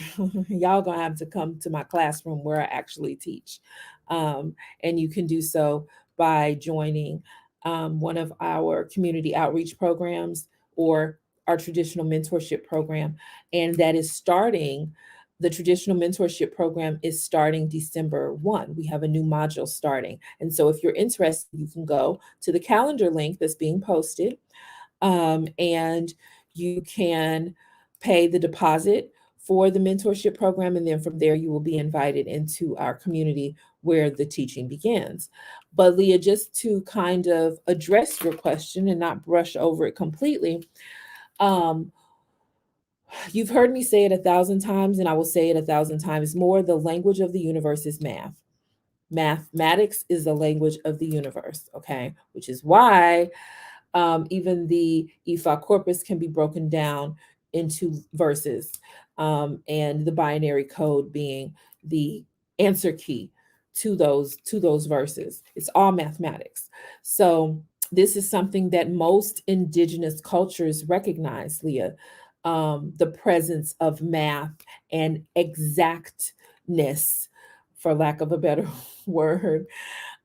Y'all gonna have to come to my classroom where I actually teach. Um, and you can do so by joining one of our community outreach programs or our traditional mentorship program. And that is starting, the traditional mentorship program is starting December 1. We have a new module starting. And so if you're interested, you can go to the calendar link that's being posted, and you can pay the deposit for the mentorship program. And then from there, you will be invited into our community where the teaching begins. But Leah, just to kind of address your question and not brush over it completely, um, you've heard me say it 1,000 times, and I will say it 1,000 times more. The language of the universe is math. Mathematics is the language of the universe, okay? Which is why even the Ifa corpus can be broken down into verses, and the binary code being the answer key to those verses. It's all mathematics. So this is something that most indigenous cultures recognize, Leah, the presence of math and exactness, for lack of a better word,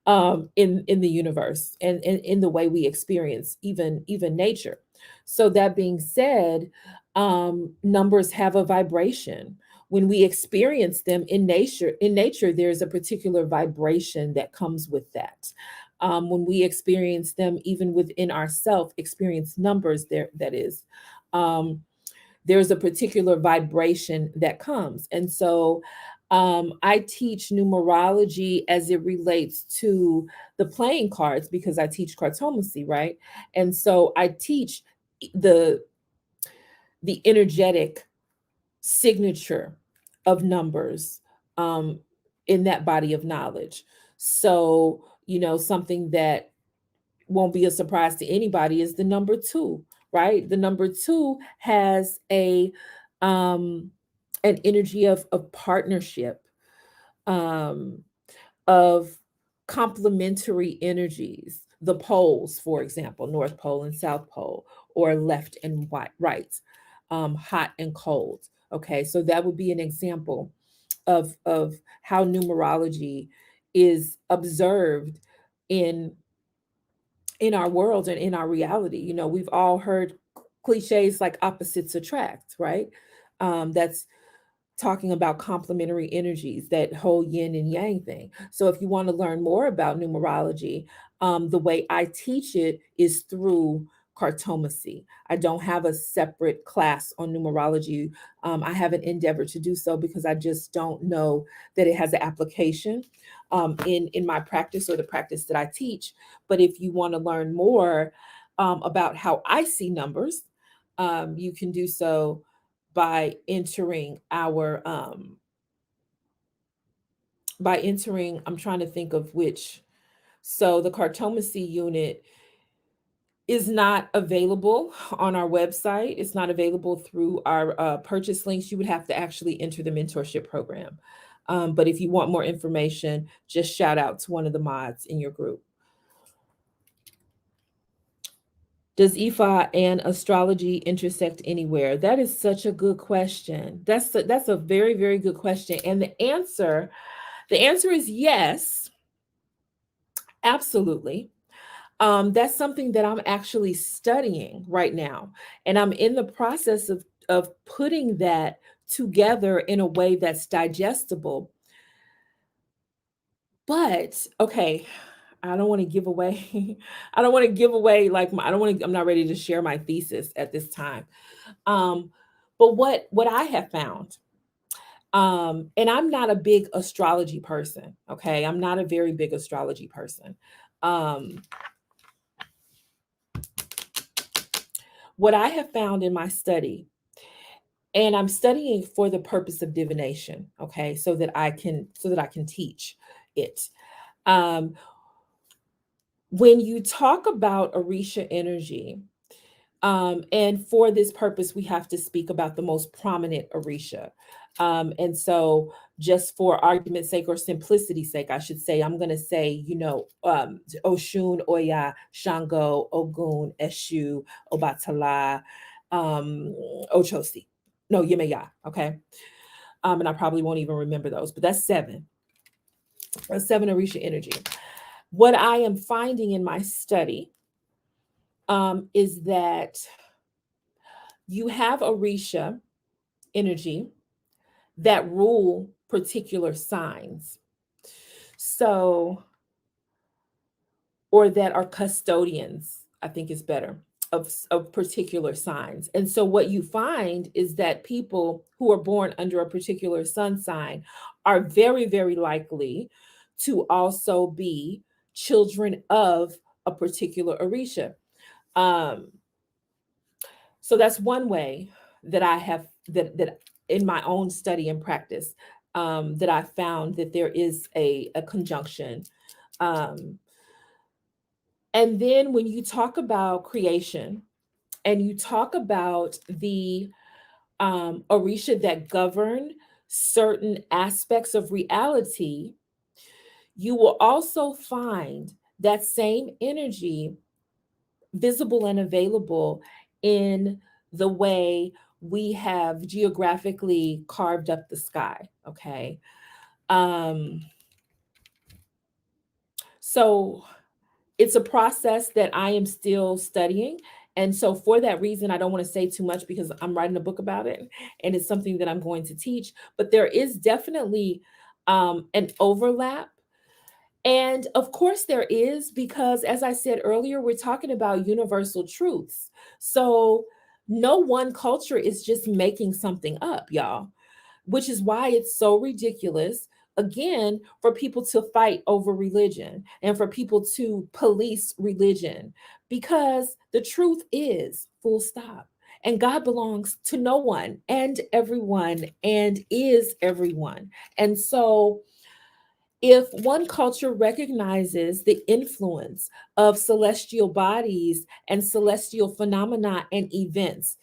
in the universe and in the way we experience even nature. So that being said, numbers have a vibration. When we experience them in nature, there's a particular vibration that comes with that. When we experience them, even within ourself, experience numbers there, that is. Um, there's a particular vibration that comes. And so I teach numerology as it relates to the playing cards because I teach cartomancy, right? And so I teach the the energetic signature of numbers um, in that body of knowledge. So, something that won't be a surprise to anybody is the number two, right? The number two has um an energy of partnership, um of complementary energies, the poles, for example, North Pole and South Pole, or left and right, hot and cold. Okay, so that would be an example of how numerology is observed in in our world and in our reality. We've all heard cliches like opposites attract, right? That's talking about complementary energies, that whole yin and yang thing. So, if you want to learn more about numerology, the way I teach it is through cartomancy. I don't have a separate class on numerology. I haven't endeavored to do so because I just don't know that it has an application in my practice or the practice that I teach. But if you want to learn more about how I see numbers, you can do so by entering, I'm trying to think of which. So the cartomancy unit is not available on our website. It's not available through our purchase links. You would have to actually enter the mentorship program. But if you want more information, just shout out to one of the mods in your group. Does Ifa and astrology intersect anywhere? That is such a good question. That's a very, very good question. And the answer is yes, absolutely. That's something that I'm actually studying right now. And I'm in the process of putting that together in a way that's digestible. But okay, I don't want to give away. I don't want to give away like I don't want to. I'm not ready to share my thesis at this time. Um, but what I have found, and I'm not a big astrology person. Okay, I'm not a very big astrology person. Um, what I have found in my study, and I'm studying for the purpose of divination. Okay, so that I can teach it. Um, when you talk about Orisha energy, and for this purpose, we have to speak about the most prominent Orisha. And so just for argument's sake or simplicity's sake, I should say, I'm going to say, Oshun, Oya, Shango, Ogun, Eshu, Obatala, um, Ochosi. No, Yemeya. Okay. And I probably won't even remember those, but that's seven. That's seven Orisha energy. What I am finding in my study is that you have Orisha energy that rule particular signs. So, or that are custodians, I think is better, of particular signs. And so, what you find is that people who are born under a particular sun sign are very, very likely to also be children of a particular Orisha. Um, so that's one way that I have that in my own study and practice, that I found that there is a conjunction. Um, and then when you talk about creation and you talk about the Orisha that govern certain aspects of reality, you will also find that same energy visible and available in the way we have geographically carved up the sky. Okay. Um, so it's a process that I am still studying. And so, for that reason, I don't want to say too much because I'm writing a book about it and it's something that I'm going to teach. But there is definitely an overlap. And of course, there is, because as I said earlier, we're talking about universal truths. So, no one culture is just making something up, y'all, which is why it's so ridiculous, again, for people to fight over religion and for people to police religion, because the truth is full stop. And God belongs to no one and everyone and is everyone. And so, if one culture recognizes the influence of celestial bodies and celestial phenomena and events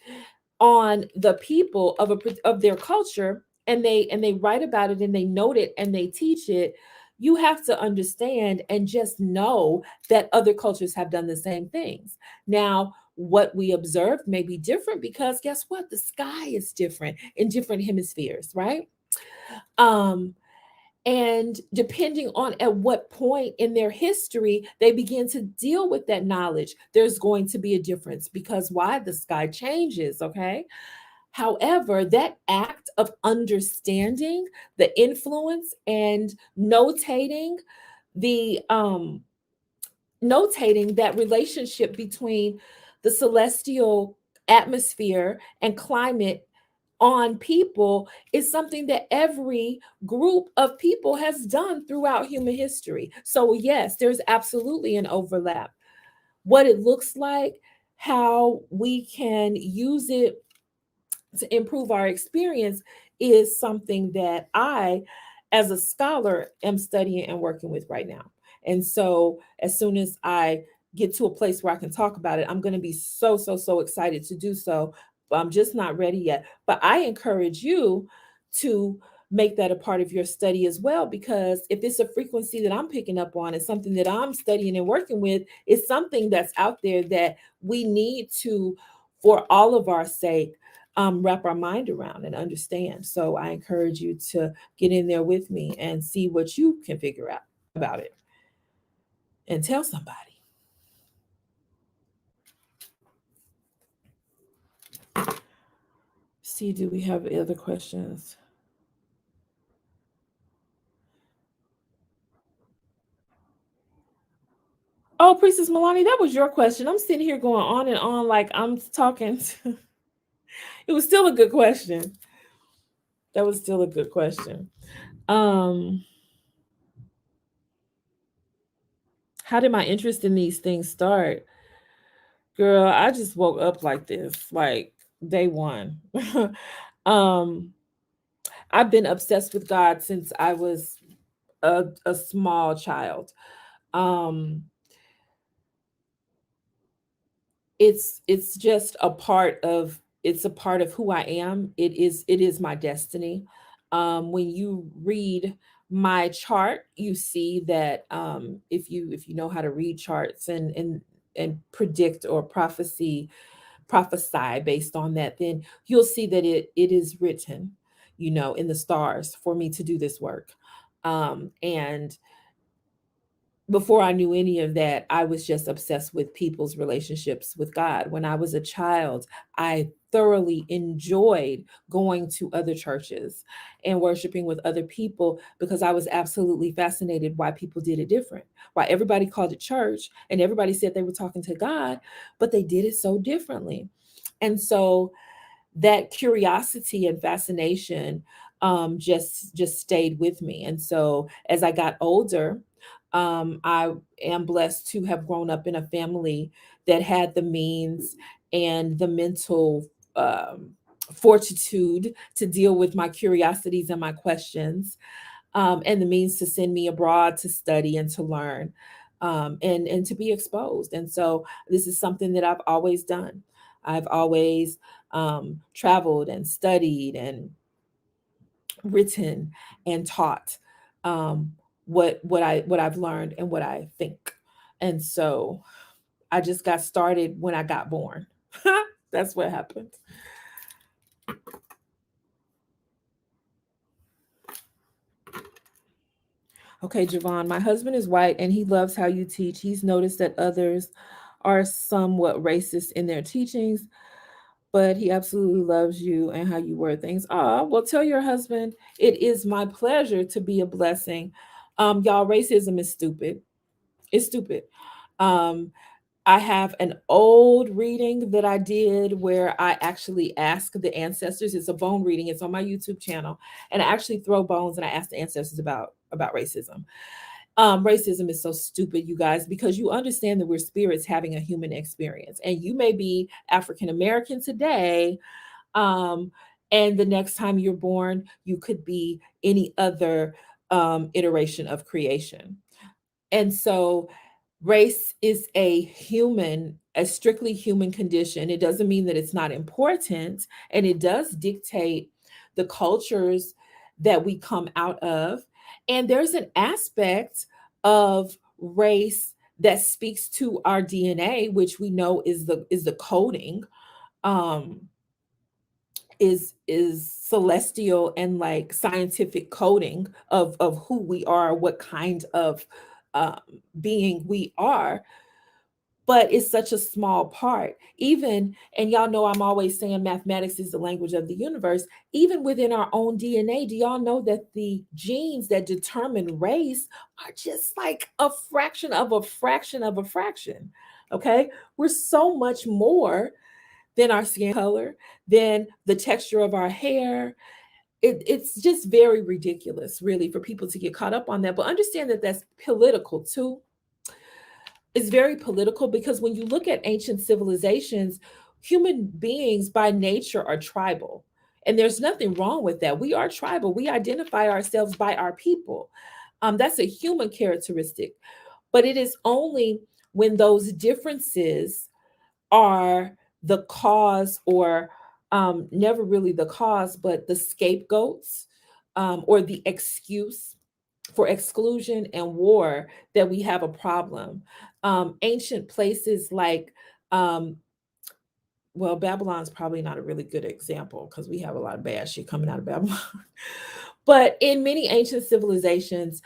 on the people of their culture, and they write about it and they note it and they teach it, you have to understand and just know that other cultures have done the same things. Now, what we observe may be different because guess what? The sky is different in different hemispheres, right? Um, and depending on at what point in their history they begin to deal with that knowledge, there's going to be a difference, because why? The sky changes, okay? However, that act of understanding the influence and the notating that relationship between the celestial atmosphere and climate on people is something that every group of people has done throughout human history. So, yes, there's absolutely an overlap. What it looks like, how we can use it to improve our experience, is something that I, as a scholar, am studying and working with right now. And so, as soon as I get to a place where I can talk about it, I'm going to be so, so, so excited to do so. But I'm just not ready yet. But I encourage you to make that a part of your study as well, because if it's a frequency that I'm picking up on, it's something that I'm studying and working with, it's something that's out there that we need to, for all of our sake, wrap our mind around and understand. So I encourage you to get in there with me and see what you can figure out about it and tell somebody. See, do we have other questions? Oh, Priestess Milani, that was your question. I'm sitting here going on and on like I'm talking. It was still a good question. That was still a good question. Um, how did my interest in these things start? Girl, I just woke up like this, like day one. um, I've been obsessed with God since I was a small child. Um, it's just a part of, it's a part of who I am. It is my destiny. When you read my chart, you see that if you know how to read charts and predict or prophesy based on that, then you'll see that it is written, in the stars for me to do this work. And before I knew any of that, I was just obsessed with people's relationships with God. When I was a child, I thoroughly enjoyed going to other churches and worshiping with other people because I was absolutely fascinated why people did it different. Why everybody called it church and everybody said they were talking to God, but they did it so differently. And so that curiosity and fascination just stayed with me. And so as I got older, I am blessed to have grown up in a family that had the means and the mental fortitude to deal with my curiosities and my questions, and the means to send me abroad to study and to learn, and to be exposed. And so this is something that I've always done. I've always traveled and studied and written and taught, um, what I've learned and what I think. And so I just got started when I got born. That's what happened. Okay, Javon, my husband is white and he loves how you teach. He's noticed that others are somewhat racist in their teachings, but he absolutely loves you and how you word things. Ah, well, tell your husband it is my pleasure to be a blessing. Y'all, racism is stupid. It's stupid. Um, I have an old reading that I did where I actually ask the ancestors. It's a bone reading. It's on my YouTube channel, and I actually throw bones and I ask the ancestors about racism. Racism is so stupid, you guys, because you understand that we're spirits having a human experience, and you may be African American today, um, and the next time you're born, you could be any other iteration of creation. And so race is a strictly human condition. It doesn't mean that it's not important, and it does dictate the cultures that we come out of. And there's an aspect of race that speaks to our DNA, which we know is the coding. Um, is celestial and like scientific coding of who we are, what kind of um, being we are, but it's such a small part. Even, and y'all know I'm always saying mathematics is the language of the universe. Even within our own DNA, do y'all know that the genes that determine race are just like a fraction of a fraction of a fraction? Okay, we're so much more than our skin color, than the texture of our hair. It's just very ridiculous, really, for people to get caught up on that. But understand that that's political too. It's very political because when you look at ancient civilizations, human beings by nature are tribal. And there's nothing wrong with that. We are tribal. We identify ourselves by our people. That's a human characteristic. But it is only when those differences are the cause, or never really the cause, but the scapegoats, or the excuse for exclusion and war, that we have a problem. Ancient places like, um, well, Babylon's probably not a really good example because we have a lot of bad shit coming out of Babylon. But in many ancient civilizations,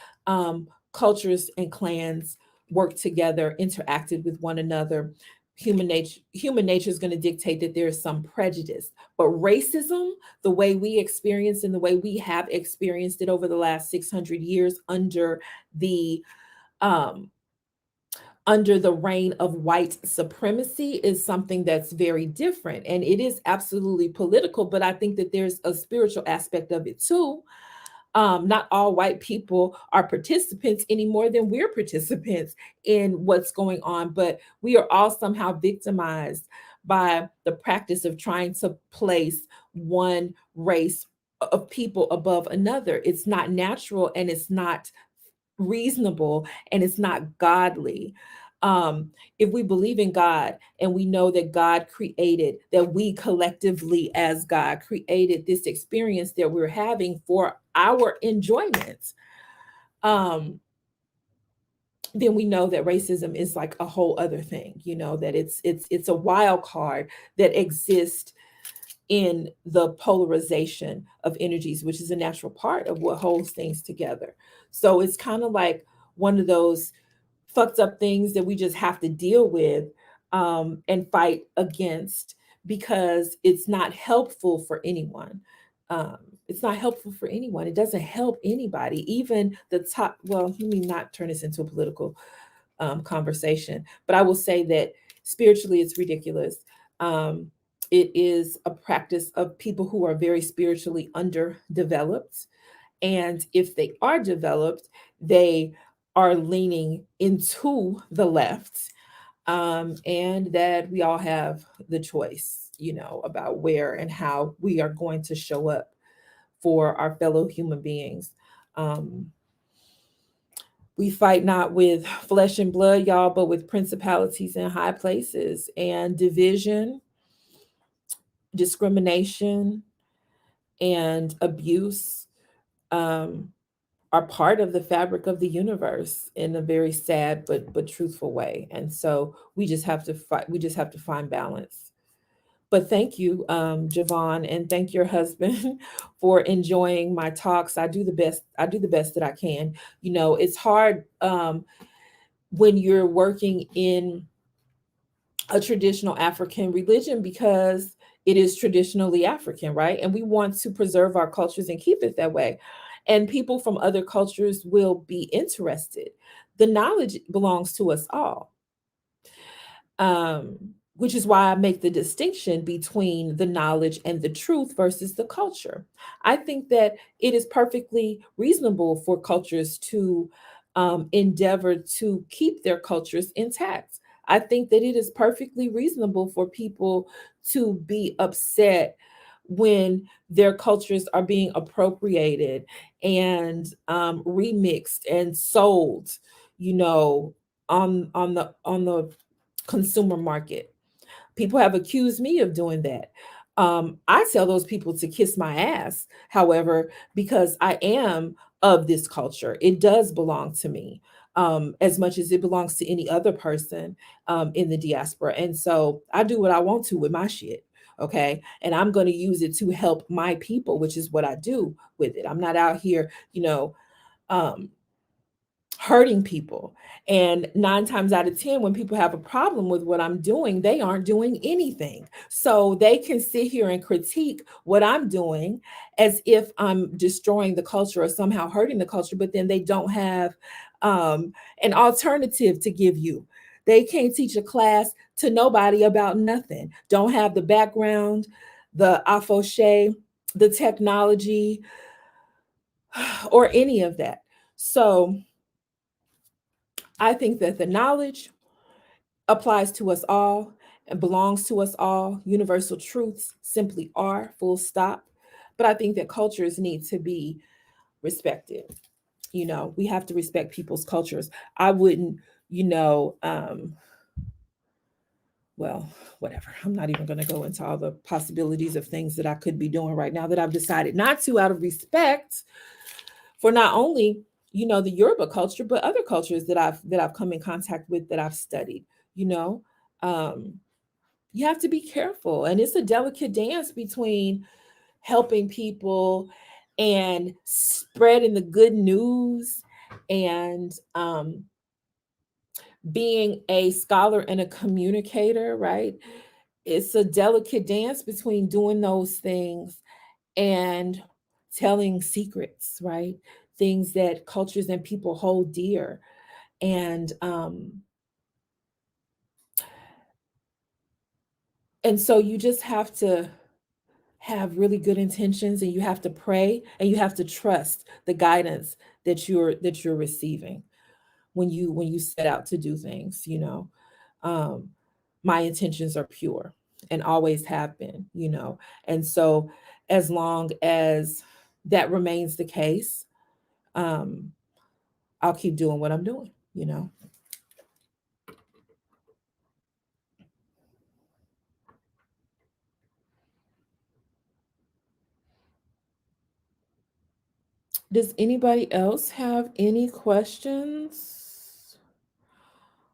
cultures and clans worked together, interacted with one another. Human nature is going to dictate that there is some prejudice, but racism, the way we experience and the way we have experienced it over the last 600 years the um, under the reign of white supremacy, is something that's very different, and it is absolutely political. But I think that there's a spiritual aspect of it too. Not all white people are participants any more than we're participants in what's going on, but we are all somehow victimized by the practice of trying to place one race of people above another. It's not natural, and it's not reasonable, and it's not godly. um, if we believe in God and we know that God created, that we collectively as God created this experience that we're having for our enjoyment, um, then we know that racism is like a whole other thing, you know, that it's a wild card that exists in the polarization of energies, which is a natural part of what holds things together. So it's kind of like one of those fucked up things that we just have to deal with, and fight against, because it's not helpful for anyone. Um, it's not helpful for anyone. It doesn't help anybody, even the top. Well, let me not turn this into a political conversation, but I will say that spiritually, it's ridiculous. Um, it is a practice of people who are very spiritually underdeveloped, and if they are developed, they are leaning into the left, and that we all have the choice, you know, about where and how we are going to show up for our fellow human beings. Um, we fight not with flesh and blood, y'all, but with principalities in high places, and division, discrimination, and abuse. Um, are part of the fabric of the universe in a very sad but truthful way. And so we just have to fight. We just have to find balance. But thank you, Javon, and thank your husband for enjoying my talks. I do the best. I do the best that I can. You know, it's hard, when you're working in a traditional African religion, because it is traditionally African, right? And we want to preserve our cultures and keep it that way. And people from other cultures will be interested. The knowledge belongs to us all, um, which is why I make the distinction between the knowledge and the truth versus the culture. I think that it is perfectly reasonable for cultures to, endeavor to keep their cultures intact. I think that it is perfectly reasonable for people to be upset when their cultures are being appropriated and, remixed and sold, you know, on the consumer market. People have accused me of doing that. I tell those people to kiss my ass, however, because I am of this culture. It does belong to me, as much as it belongs to any other person, in the diaspora. And so I do what I want to with my shit. Okay. And I'm going to use it to help my people, which is what I do with it. I'm not out here, you know, um, hurting people. And 9 times out of 10, when people have a problem with what I'm doing, they aren't doing anything. So they can sit here and critique what I'm doing as if I'm destroying the culture or somehow hurting the culture, but then they don't have, an alternative to give you. They can't teach a class to nobody about nothing, don't have the background, the affoche, the technology, or any of that. So I think that the knowledge applies to us all and belongs to us all. Universal truths simply are, full stop. But I think that cultures need to be respected. You know, we have to respect people's cultures. I wouldn't, you know, well, whatever. I'm not even going to go into all the possibilities of things that I could be doing right now that I've decided not to, out of respect for not only, you know, the Yoruba culture, but other cultures that I've come in contact with, that I've studied. You know, um, you have to be careful, and it's a delicate dance between helping people and spreading the good news, and, being a scholar and a communicator, right? It's a delicate dance between doing those things and telling secrets, right? Things that cultures and people hold dear. And so you just have to have really good intentions, and you have to pray, and you have to trust the guidance that you're receiving when you set out to do things, you know. um my intentions are pure and always have been, you know. And so as long as that remains the case, um I'll keep doing what I'm doing, you know. Does anybody else have any questions?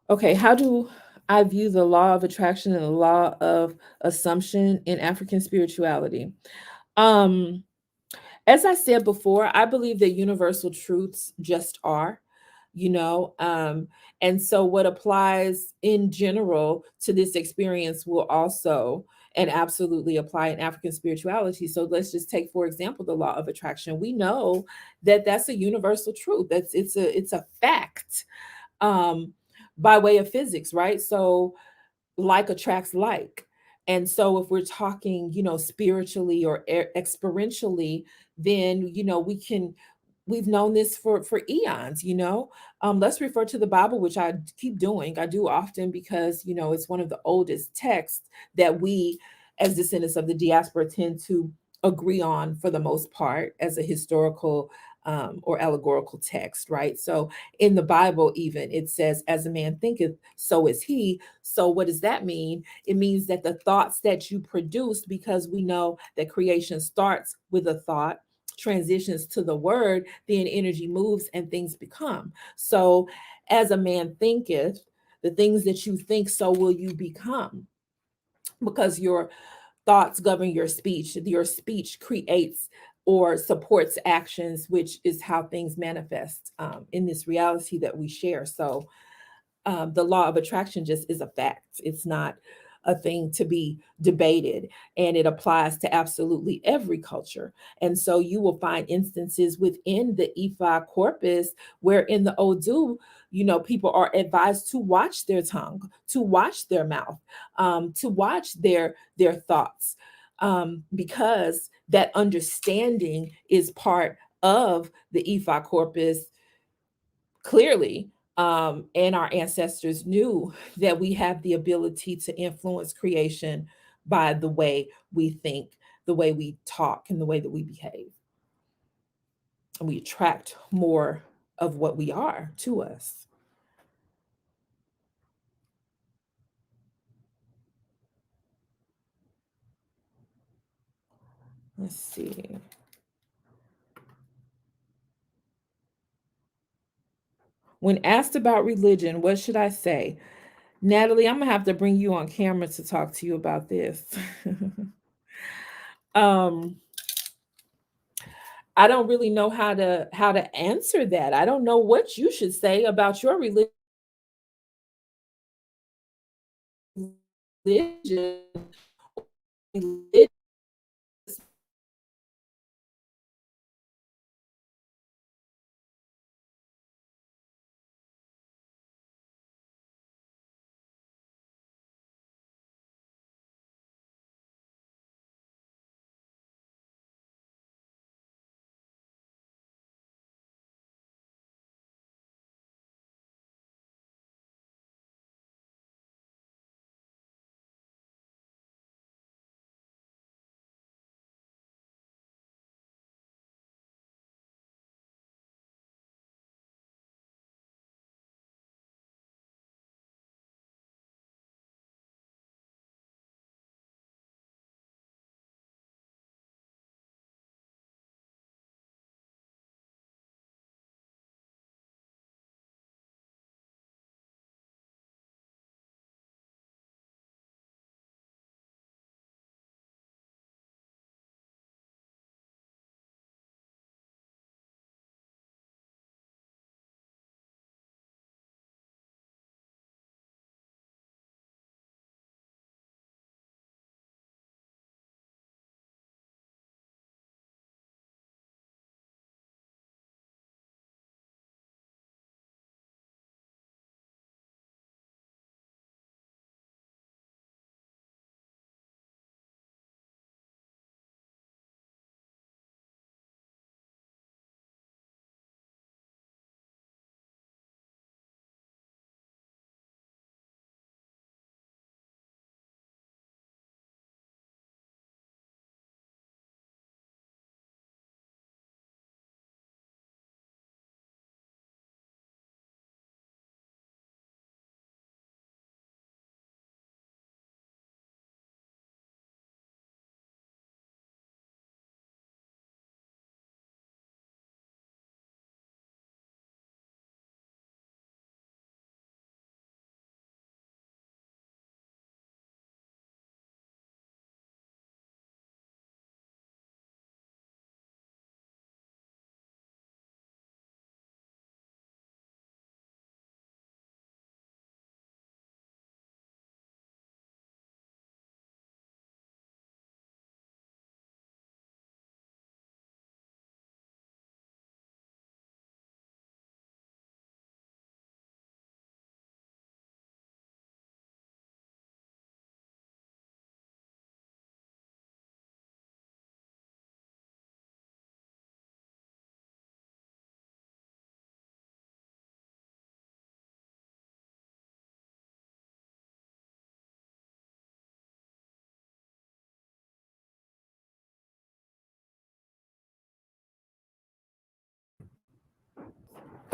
Okay, how do I view the law of attraction and the law of assumption in African spirituality? Um, as I said before, I believe that universal truths just are, you know, and so what applies in general to this experience will also and absolutely apply in African spirituality. So let's just take, for example, the law of attraction. We know that that's a universal truth. It's a fact, um, by way of physics, right? So like attracts like. And so if we're talking, spiritually or experientially, then, we've known this for eons, let's refer to the Bible, which I keep doing. I do often because, it's one of the oldest texts that we as descendants of the diaspora tend to agree on for the most part as a historical or allegorical text, right? So in the Bible, even it says, as a man thinketh, so is he. So, what does that mean? It means that the thoughts that you produce, because we know that creation starts with a thought, transitions to the word, then energy moves and things become. So, as a man thinketh, the things that you think, so will you become, because your thoughts govern your speech. Your speech creates or supports actions, which is how things manifest in this reality that we share. So, the law of attraction just is a fact. It's not a thing to be debated, and it applies to absolutely every culture. And so you will find instances within the Ifa corpus where in the Odu, people are advised to watch their tongue, to watch their mouth, to watch their thoughts, because that understanding is part of the Ifa corpus clearly. And our ancestors knew that we have the ability to influence creation by the way we think, the way we talk, and the way that we behave. And we attract more of what we are to us. Let's see. When asked about religion, what should I say? Natalie, I'm gonna have to bring you on camera to talk to you about this. um, I don't really know how to answer that. I don't know what you should say about your religion.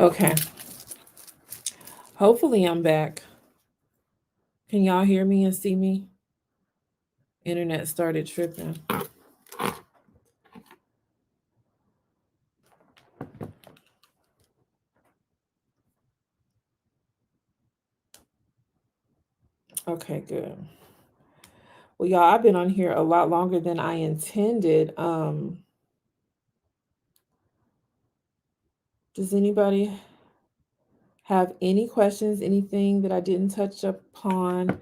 Okay. Hopefully I'm back. Can y'all hear me and see me? Internet started tripping. Okay, good. Well, y'all, I've been on here a lot longer than I intended. Does anybody have any questions, anything that I didn't touch upon?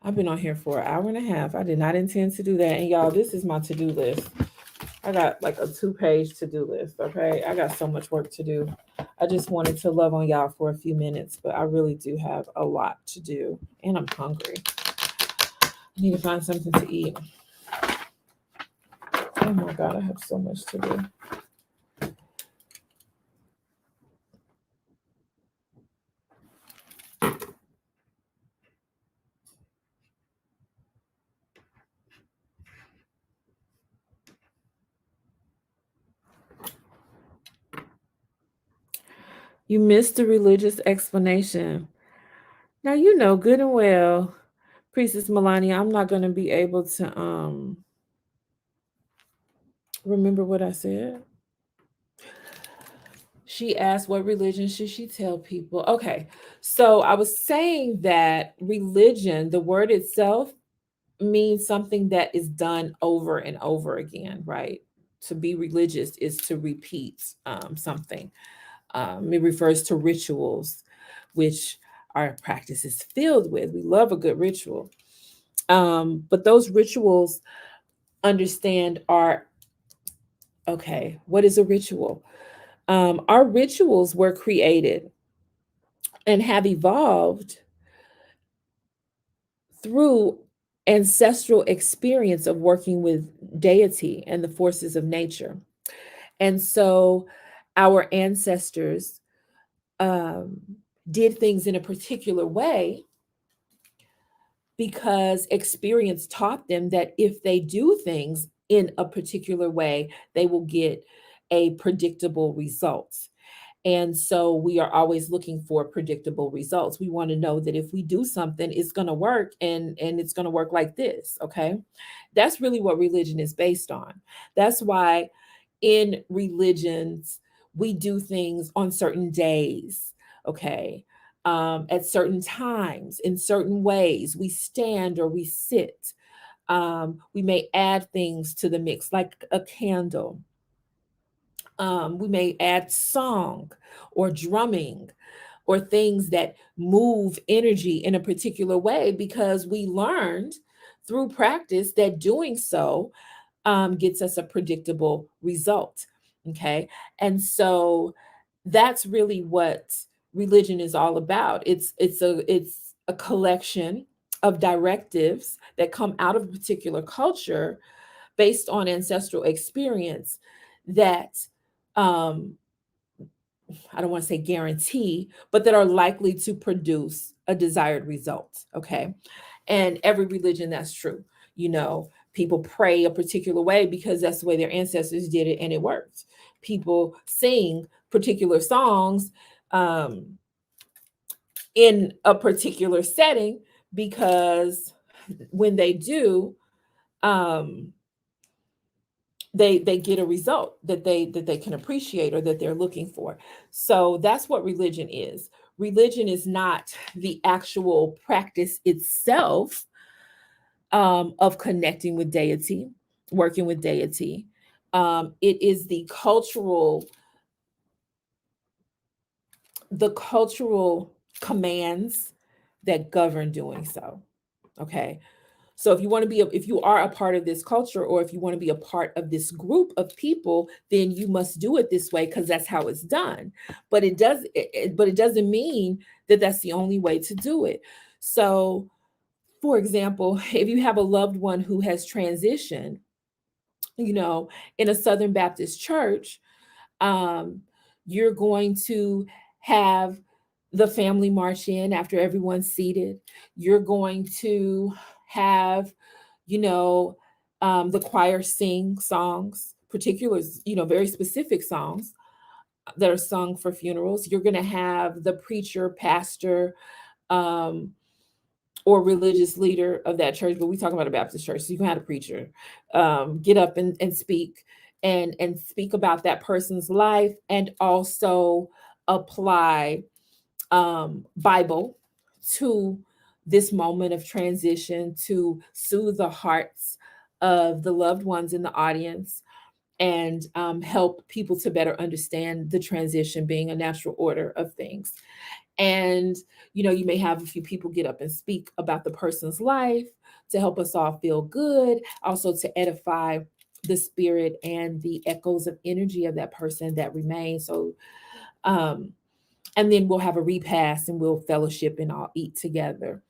I've been on here for an hour and a half. I did not intend to do that. And y'all, this is my to-do list. I got like a 2-page to-do list. Okay. I got so much work to do. I just wanted to love on y'all for a few minutes, but I really do have a lot to do. And I'm hungry. I need to find something to eat. Oh my God, I have so much to do. You missed the religious explanation. Now you know good and well, Priestess Melania, I'm not gonna be able to remember what I said. She asked what religion should she tell people. Okay. So I was saying that religion, the word itself, means something that is done over and over again, right? To be religious is to repeat something. It refers to rituals, which our practice is filled with. We love a good ritual. But those rituals, understand, are okay. What is a ritual? Our rituals were created and have evolved through ancestral experience of working with deity and the forces of nature. And so our ancestors um, did things in a particular way because experience taught them that if they do things in a particular way, they will get a predictable result. And so we are always looking for predictable results. We want to know that if we do something, it's going to work, and it's going to work like this. Okay. That's really what religion is based on. That's why in religions, we do things on certain days. Okay. At certain times, in certain ways, we stand or we sit. We may add things to the mix, like a candle. We may add song or drumming or things that move energy in a particular way because we learned through practice that doing so gets us a predictable result. Okay. And so that's really what religion is all about. It's a collection of directives that come out of a particular culture based on ancestral experience that um, I don't want to say guarantee, but that are likely to produce a desired result. Okay. And every religion, that's true. You know, people pray a particular way because that's the way their ancestors did it and it worked. People sing particular songs um, in a particular setting because when they do, um, they get a result that they can appreciate or that they're looking for. So that's what religion is. Religion is not the actual practice itself of connecting with deity, working with deity. It is the cultural commands that govern doing so. Okay. So if you are a part of this culture, or if you want to be a part of this group of people, then you must do it this way because that's how it's done. But it doesn't mean that that's the only way to do it. So, for example, if you have a loved one who has transitioned, you know, in a Southern Baptist church, um, you're going to have the family march in after everyone's seated. You're going to have, you know, the choir sing songs, particular, very specific songs. that are sung for funerals. You're going to have the preacher, pastor, um, or religious leader of that church, but we talk about a Baptist church, so you can have a preacher get up and speak and speak about that person's life, and also apply Bible to this moment of transition to soothe the hearts of the loved ones in the audience, and help people to better understand the transition being a natural order of things. And you may have a few people get up and speak about the person's life to help us all feel good, also to edify the spirit and the echoes of energy of that person that remains. So um and then we'll have a repast and we'll fellowship and all eat together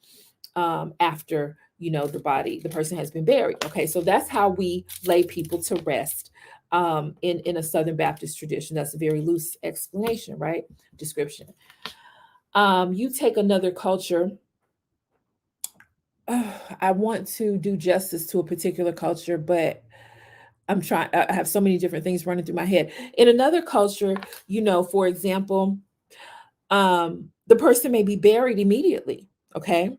after the person has been buried. Okay, so that's how we lay people to rest in a Southern Baptist tradition. That's a very loose explanation, right? Description. You take another culture. I want to do justice to a particular culture, but I have so many different things running through my head. In another culture, for example, the person may be buried immediately. Okay.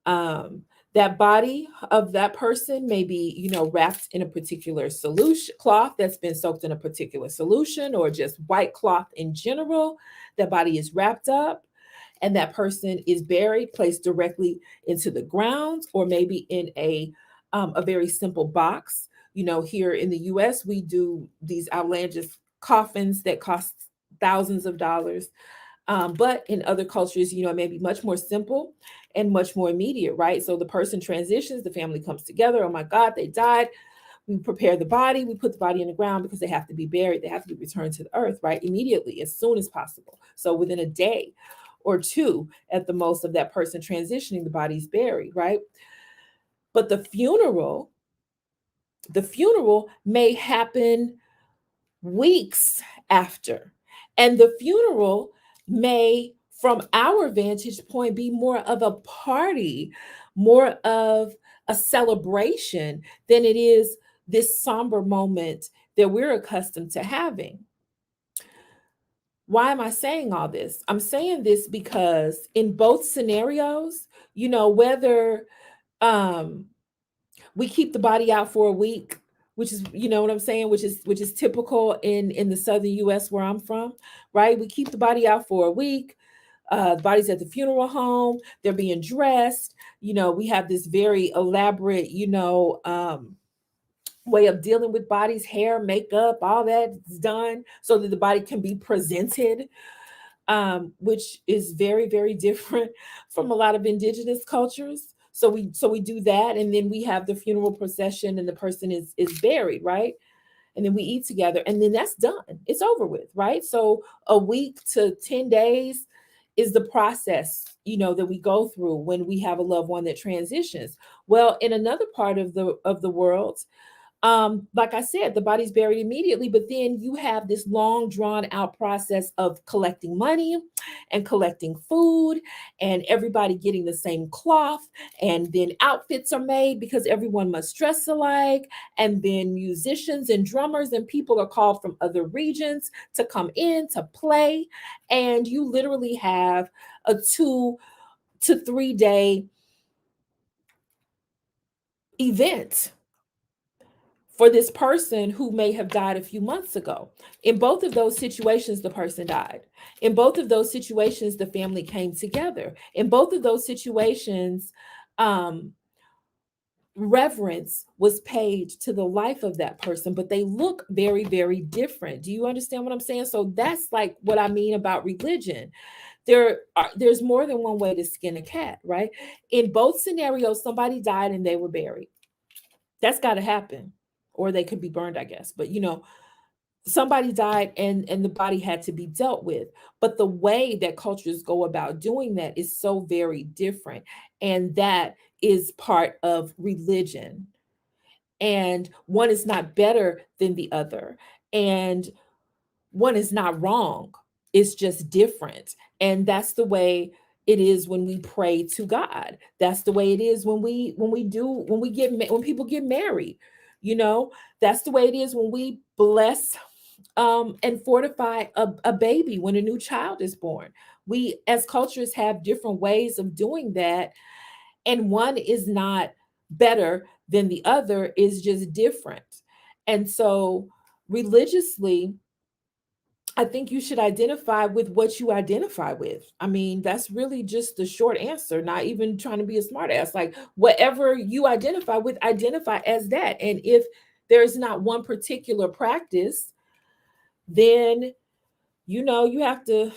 um, that body of that person may be wrapped in a particular solution cloth that's been soaked in a particular solution, or just white cloth in general. That body is wrapped up, and that person is buried, placed directly into the ground, or maybe in a very simple box. Here in the US, we do these outlandish coffins that cost thousands of dollars. But in other cultures, it may be much more simple and much more immediate, right? So the person transitions, the family comes together. Oh my God, they died. We prepare the body, we put the body in the ground because they have to be buried. They have to be returned to the earth, right? Immediately, as soon as possible. So within a day or two at the most of that person transitioning, the body's buried, right? But the funeral may happen weeks after. And the funeral may, from our vantage point, be more of a party, more of a celebration than it is this somber moment that we're accustomed to having. Why am I saying all this? I'm saying this because in both scenarios, whether um, we keep the body out for a week, which is what I'm saying, which is typical in the southern US where I'm from, right? We keep the body out for a week. The body's at the funeral home, they're being dressed. We have this very elaborate way of dealing with bodies, hair, makeup, all that is done so that the body can be presented, which is very, very different from a lot of indigenous cultures. So we do that, and then we have the funeral procession, and the person is buried, right? And then we eat together, and then that's done. It's over with, right? So a week to 10 days is the process, that we go through when we have a loved one that transitions. Well, in another part of the world, like I said, the body's buried immediately, but then you have this long drawn out process of collecting money and collecting food, and everybody getting the same cloth, and then outfits are made because everyone must dress alike, and then musicians and drummers and people are called from other regions to come in to play, and you literally have a 2 to 3 day event for this person who may have died a few months ago. In both of those situations, the person died. In both of those situations, the family came together. In both of those situations, um, reverence was paid to the life of that person, but they look very, very different. Do you understand what I'm saying? So that's like what I mean about religion. There's more than one way to skin a cat, right? In both scenarios, somebody died and they were buried. That's got to happen, or they could be burned, I guess. But somebody died, and the body had to be dealt with. But the way that cultures go about doing that is so very different, and that is part of religion. And one is not better than the other, and one is not wrong. It's just different. And that's the way it is when we pray to God. That's the way it is when people get married. You know, that's the way it is when we bless and fortify a baby when a new child is born. We, as cultures, have different ways of doing that, and one is not better than the other, is just different. And so, religiously, I think you should identify with what you identify with. I mean, that's really just the short answer, not even trying to be a smart ass. Like, whatever you identify with, identify as that. And if there's not one particular practice, then you have to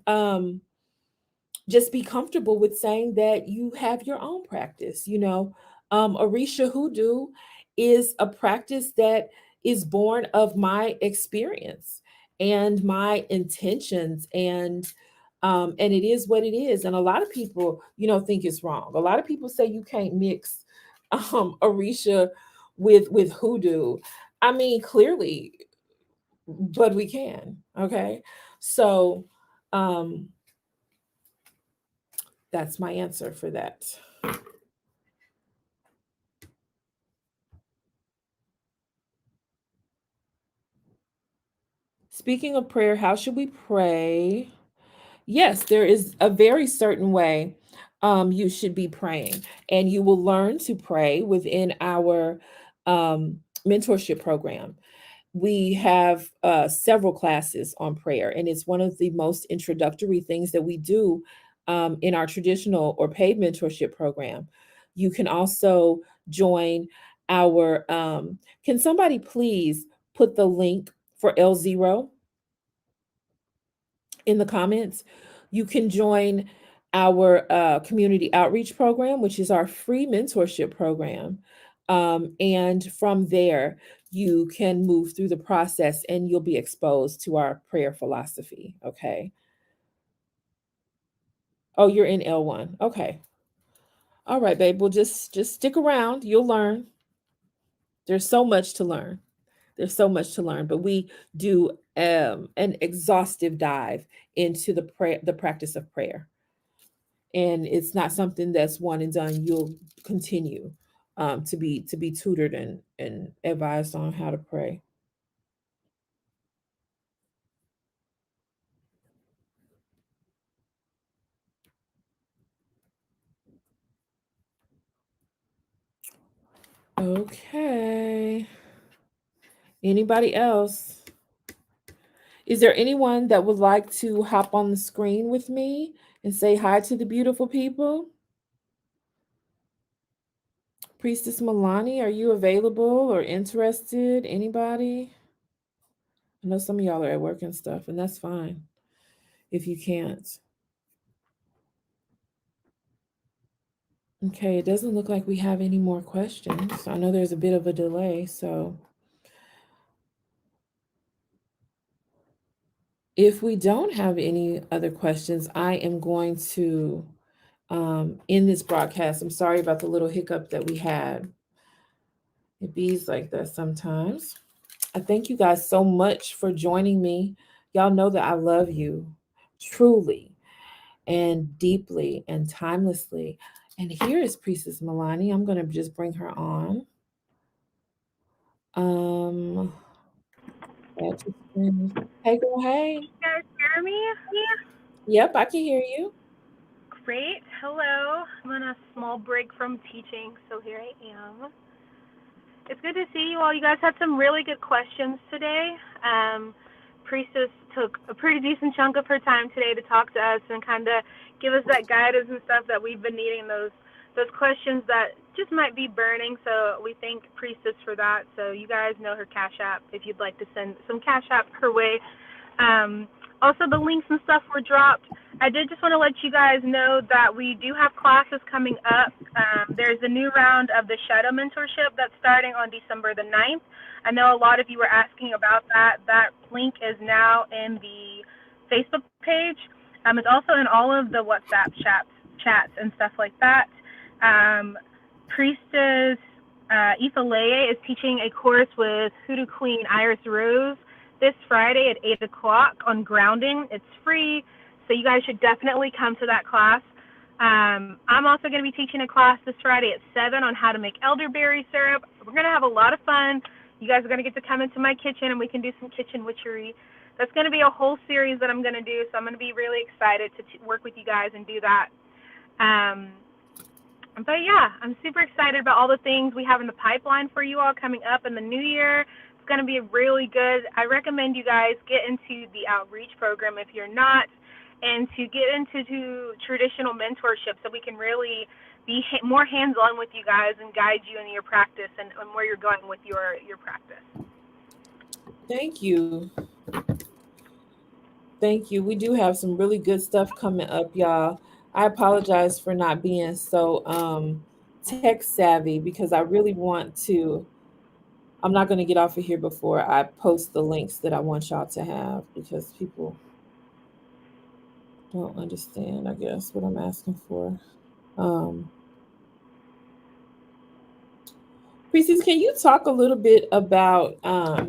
um just be comfortable with saying that you have your own practice. Orisha hoodoo is a practice that is born of my experience and my intentions, and it is what it is. And a lot of people, think it's wrong. A lot of people say you can't mix Orisha with hoodoo. I mean, clearly, but we can. Okay. So um that's my answer for that. Speaking of prayer, how should we pray? Yes, there is a very certain way you should be praying, and you will learn to pray within our mentorship program. We have several classes on prayer, and it's one of the most introductory things that we do in our traditional or paid mentorship program. You can also join our, can somebody please put the link for L0 in the comments? You can join our community outreach program, which is our free mentorship program. And from there, you can move through the process and you'll be exposed to our prayer philosophy. Okay. Oh, you're in L1. Okay. All right, babe. Well, just stick around. You'll learn. There's so much to learn. There's so much to learn, but we do an exhaustive dive into the practice of prayer, and it's not something that's one and done. You'll continue to be tutored and advised on how to pray. Okay. Anybody else? Is there anyone that would like to hop on the screen with me and say hi to the beautiful people? Priestess Milani, are you available or interested? Anybody? I know some of y'all are at work and stuff, and that's fine if you can't. Okay, it doesn't look like we have any more questions. I know there's a bit of a delay, so if we don't have any other questions, I am going to end this broadcast. I'm sorry about the little hiccup that we had. It bees like that sometimes. I thank you guys so much for joining me. Y'all know that I love you truly and deeply and timelessly. And here is Priestess Milani. I'm going to just bring her on. Um, add to screen. Hey, girl, hey. Can you guys hear me? Yep, I can hear you. Great. Hello. I'm on a small break from teaching, so here I am. It's good to see you all. You guys had some really good questions today. Priestess took a pretty decent chunk of her time today to talk to us and kind of give us that guidance and stuff that we've been needing, those questions that just might be burning. So we thank Priestess for that. So you guys know her Cash App if you'd like to send some Cash App her way. Also, the links and stuff were dropped. I did just want to let you guys know that we do have classes coming up. There's a new round of the Shadow Mentorship that's starting on December the 9th. I know a lot of you were asking about that. That link is now in the Facebook page. It's also in all of the WhatsApp chats and stuff like that. Priestess Ithaleye is teaching a course with Hoodoo Queen Iris Rose this Friday at 8 o'clock on grounding. It's free, so you guys should definitely come to that class. I'm also going to be teaching a class this Friday at 7 on how to make elderberry syrup. We're going to have a lot of fun. You guys are going to get to come into my kitchen and we can do some kitchen witchery. That's going to be a whole series that I'm going to do, so I'm going to be really excited to work with you guys and do that. Um, but yeah, I'm super excited about all the things we have in the pipeline for you all coming up in the new year. It's going to be really good. I recommend you guys get into the outreach program if you're not, and to get into traditional mentorship so we can really be more hands-on with you guys and guide you in your practice and where you're going with your practice. Thank you. Thank you. We do have some really good stuff coming up, y'all. I apologize for not being so tech savvy because I really want to. I'm not going to get off of here before I post the links that I want y'all to have because people don't understand, I guess, what I'm asking for. Um, Priestess, can you talk a little bit about how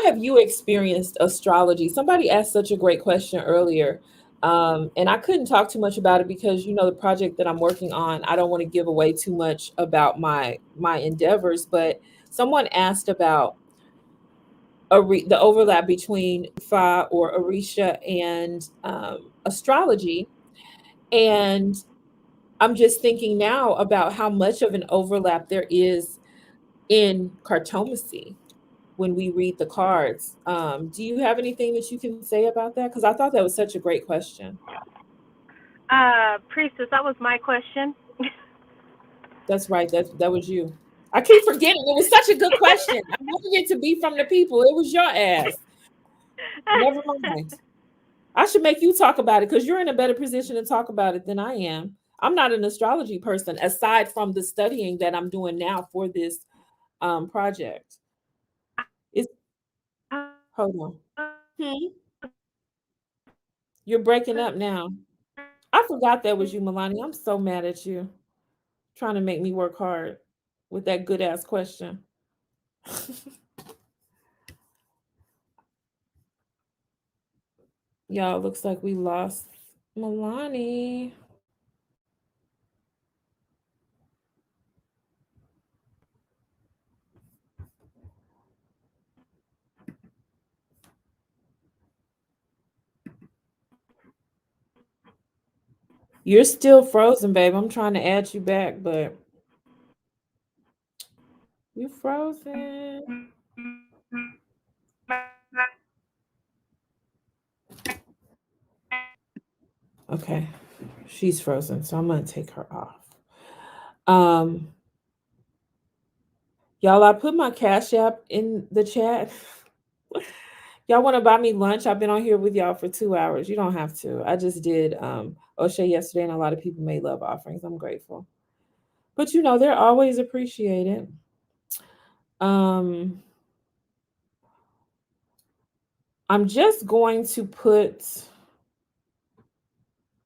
have you experienced astrology? Somebody asked such a great question earlier. And I couldn't talk too much about it because the project that I'm working on, I don't want to give away too much about my endeavors, but someone asked about the overlap between Ifa or Orisha and astrology. And I'm just thinking now about how much of an overlap there is in cartomancy when we read the cards. Do you have anything that you can say about that? Because I thought that was such a great question. Priestess, that was my question. That's right. That was you. I keep forgetting. It was such a good question. I wanted it to be from the people. It was your ass. Never mind. I should make you talk about it because you're in a better position to talk about it than I am. I'm not an astrology person aside from the studying that I'm doing now for this project. It's hold on. Hmm? You're breaking up now. I forgot that was you, Milani. I'm so mad at you. Trying to make me work hard with that good ass question. Y'all, looks like we lost Milani. You're still frozen, babe. I'm trying to add you back, but you frozen. Okay. She's frozen, so I'm gonna take her off. Um, y'all, I put my Cash App in the chat. Y'all want to buy me lunch? I've been on here with y'all for 2 hours. You don't have to. I just did O'Shea yesterday, and a lot of people made love offerings. I'm grateful. But they're always appreciated. Um, I'm just going to put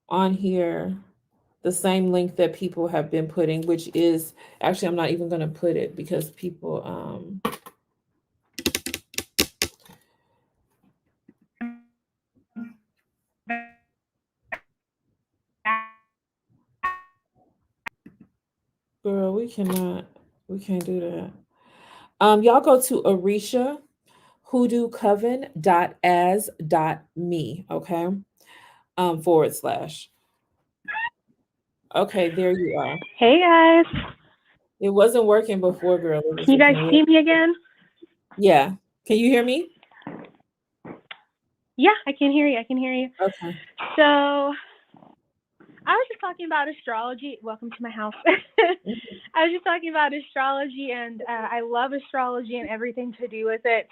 on here the same link that people have been putting, which is actually I'm not even going to put it because people girl, we can't do that. Y'all go to Orisha hoodoocoven.as.me, okay? /. Okay, there you are. Hey guys, It wasn't working before, girl. It was can you guys working. see me again? Yeah. Can you hear me? Yeah, I can hear you. I can hear you. Okay. So I was just talking about astrology. Welcome to my house. I was just talking about astrology, and I love astrology and everything to do with it.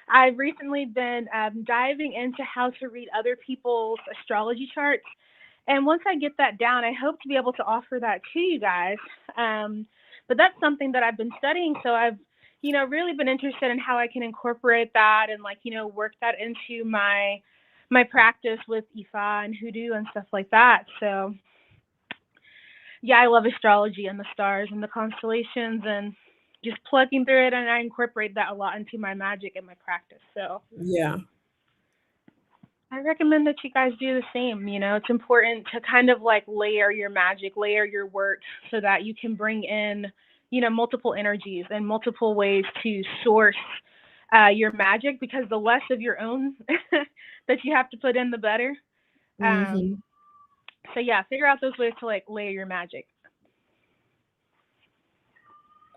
I've recently been diving into how to read other people's astrology charts. And once I get that down, I hope to be able to offer that to you guys. But that's something that I've been studying. So I've, really been interested in how I can incorporate that and work that into my practice with Ifa and hoodoo and stuff like that. So yeah, I love astrology and the stars and the constellations and just plugging through it, and I incorporate that a lot into my magic and my practice. So Yeah. I recommend that you guys do the same. It's important to kind of layer your magic, layer your work so that you can bring in, multiple energies and multiple ways to source your magic, because the less of your own that you have to put in, the better. Mm-hmm. So yeah, figure out those ways to like layer your magic.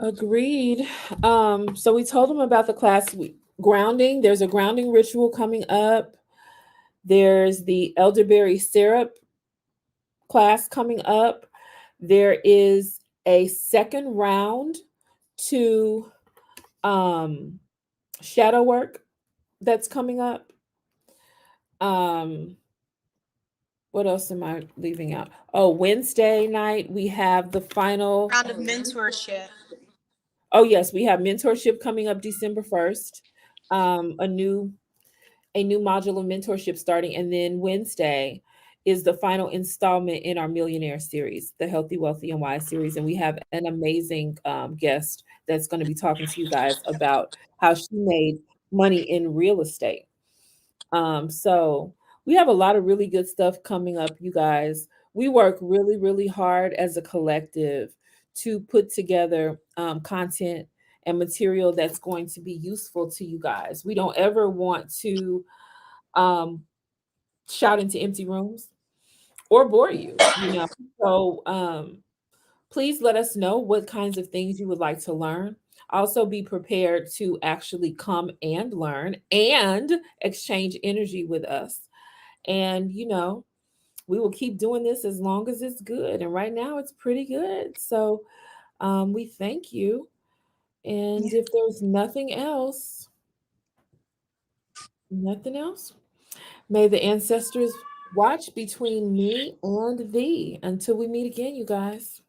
Agreed. So we told them about the class grounding. There's a grounding ritual coming up. There's the elderberry syrup class coming up. There is a second round to um, shadow work that's coming up. Um, what else am I leaving out? Oh, Wednesday night we have the final. Round of mentorship. Oh yes, we have mentorship coming up December 1st. A new module of mentorship starting, and then Wednesday is the final installment in our millionaire series, the Healthy, Wealthy, and Wise series, and we have an amazing guest that's going to be talking to you guys about how she made money in real estate. So we have a lot of really good stuff coming up, you guys. We work really, really hard as a collective to put together content and material that's going to be useful to you guys. We don't ever want to um, shout into empty rooms or bore you. So please let us know what kinds of things you would like to learn. Also, be prepared to actually come and learn and exchange energy with us. And, we will keep doing this as long as it's good. And right now, it's pretty good. So we thank you. And Yeah. if there's nothing else, may the ancestors watch between me and thee until we meet again, you guys.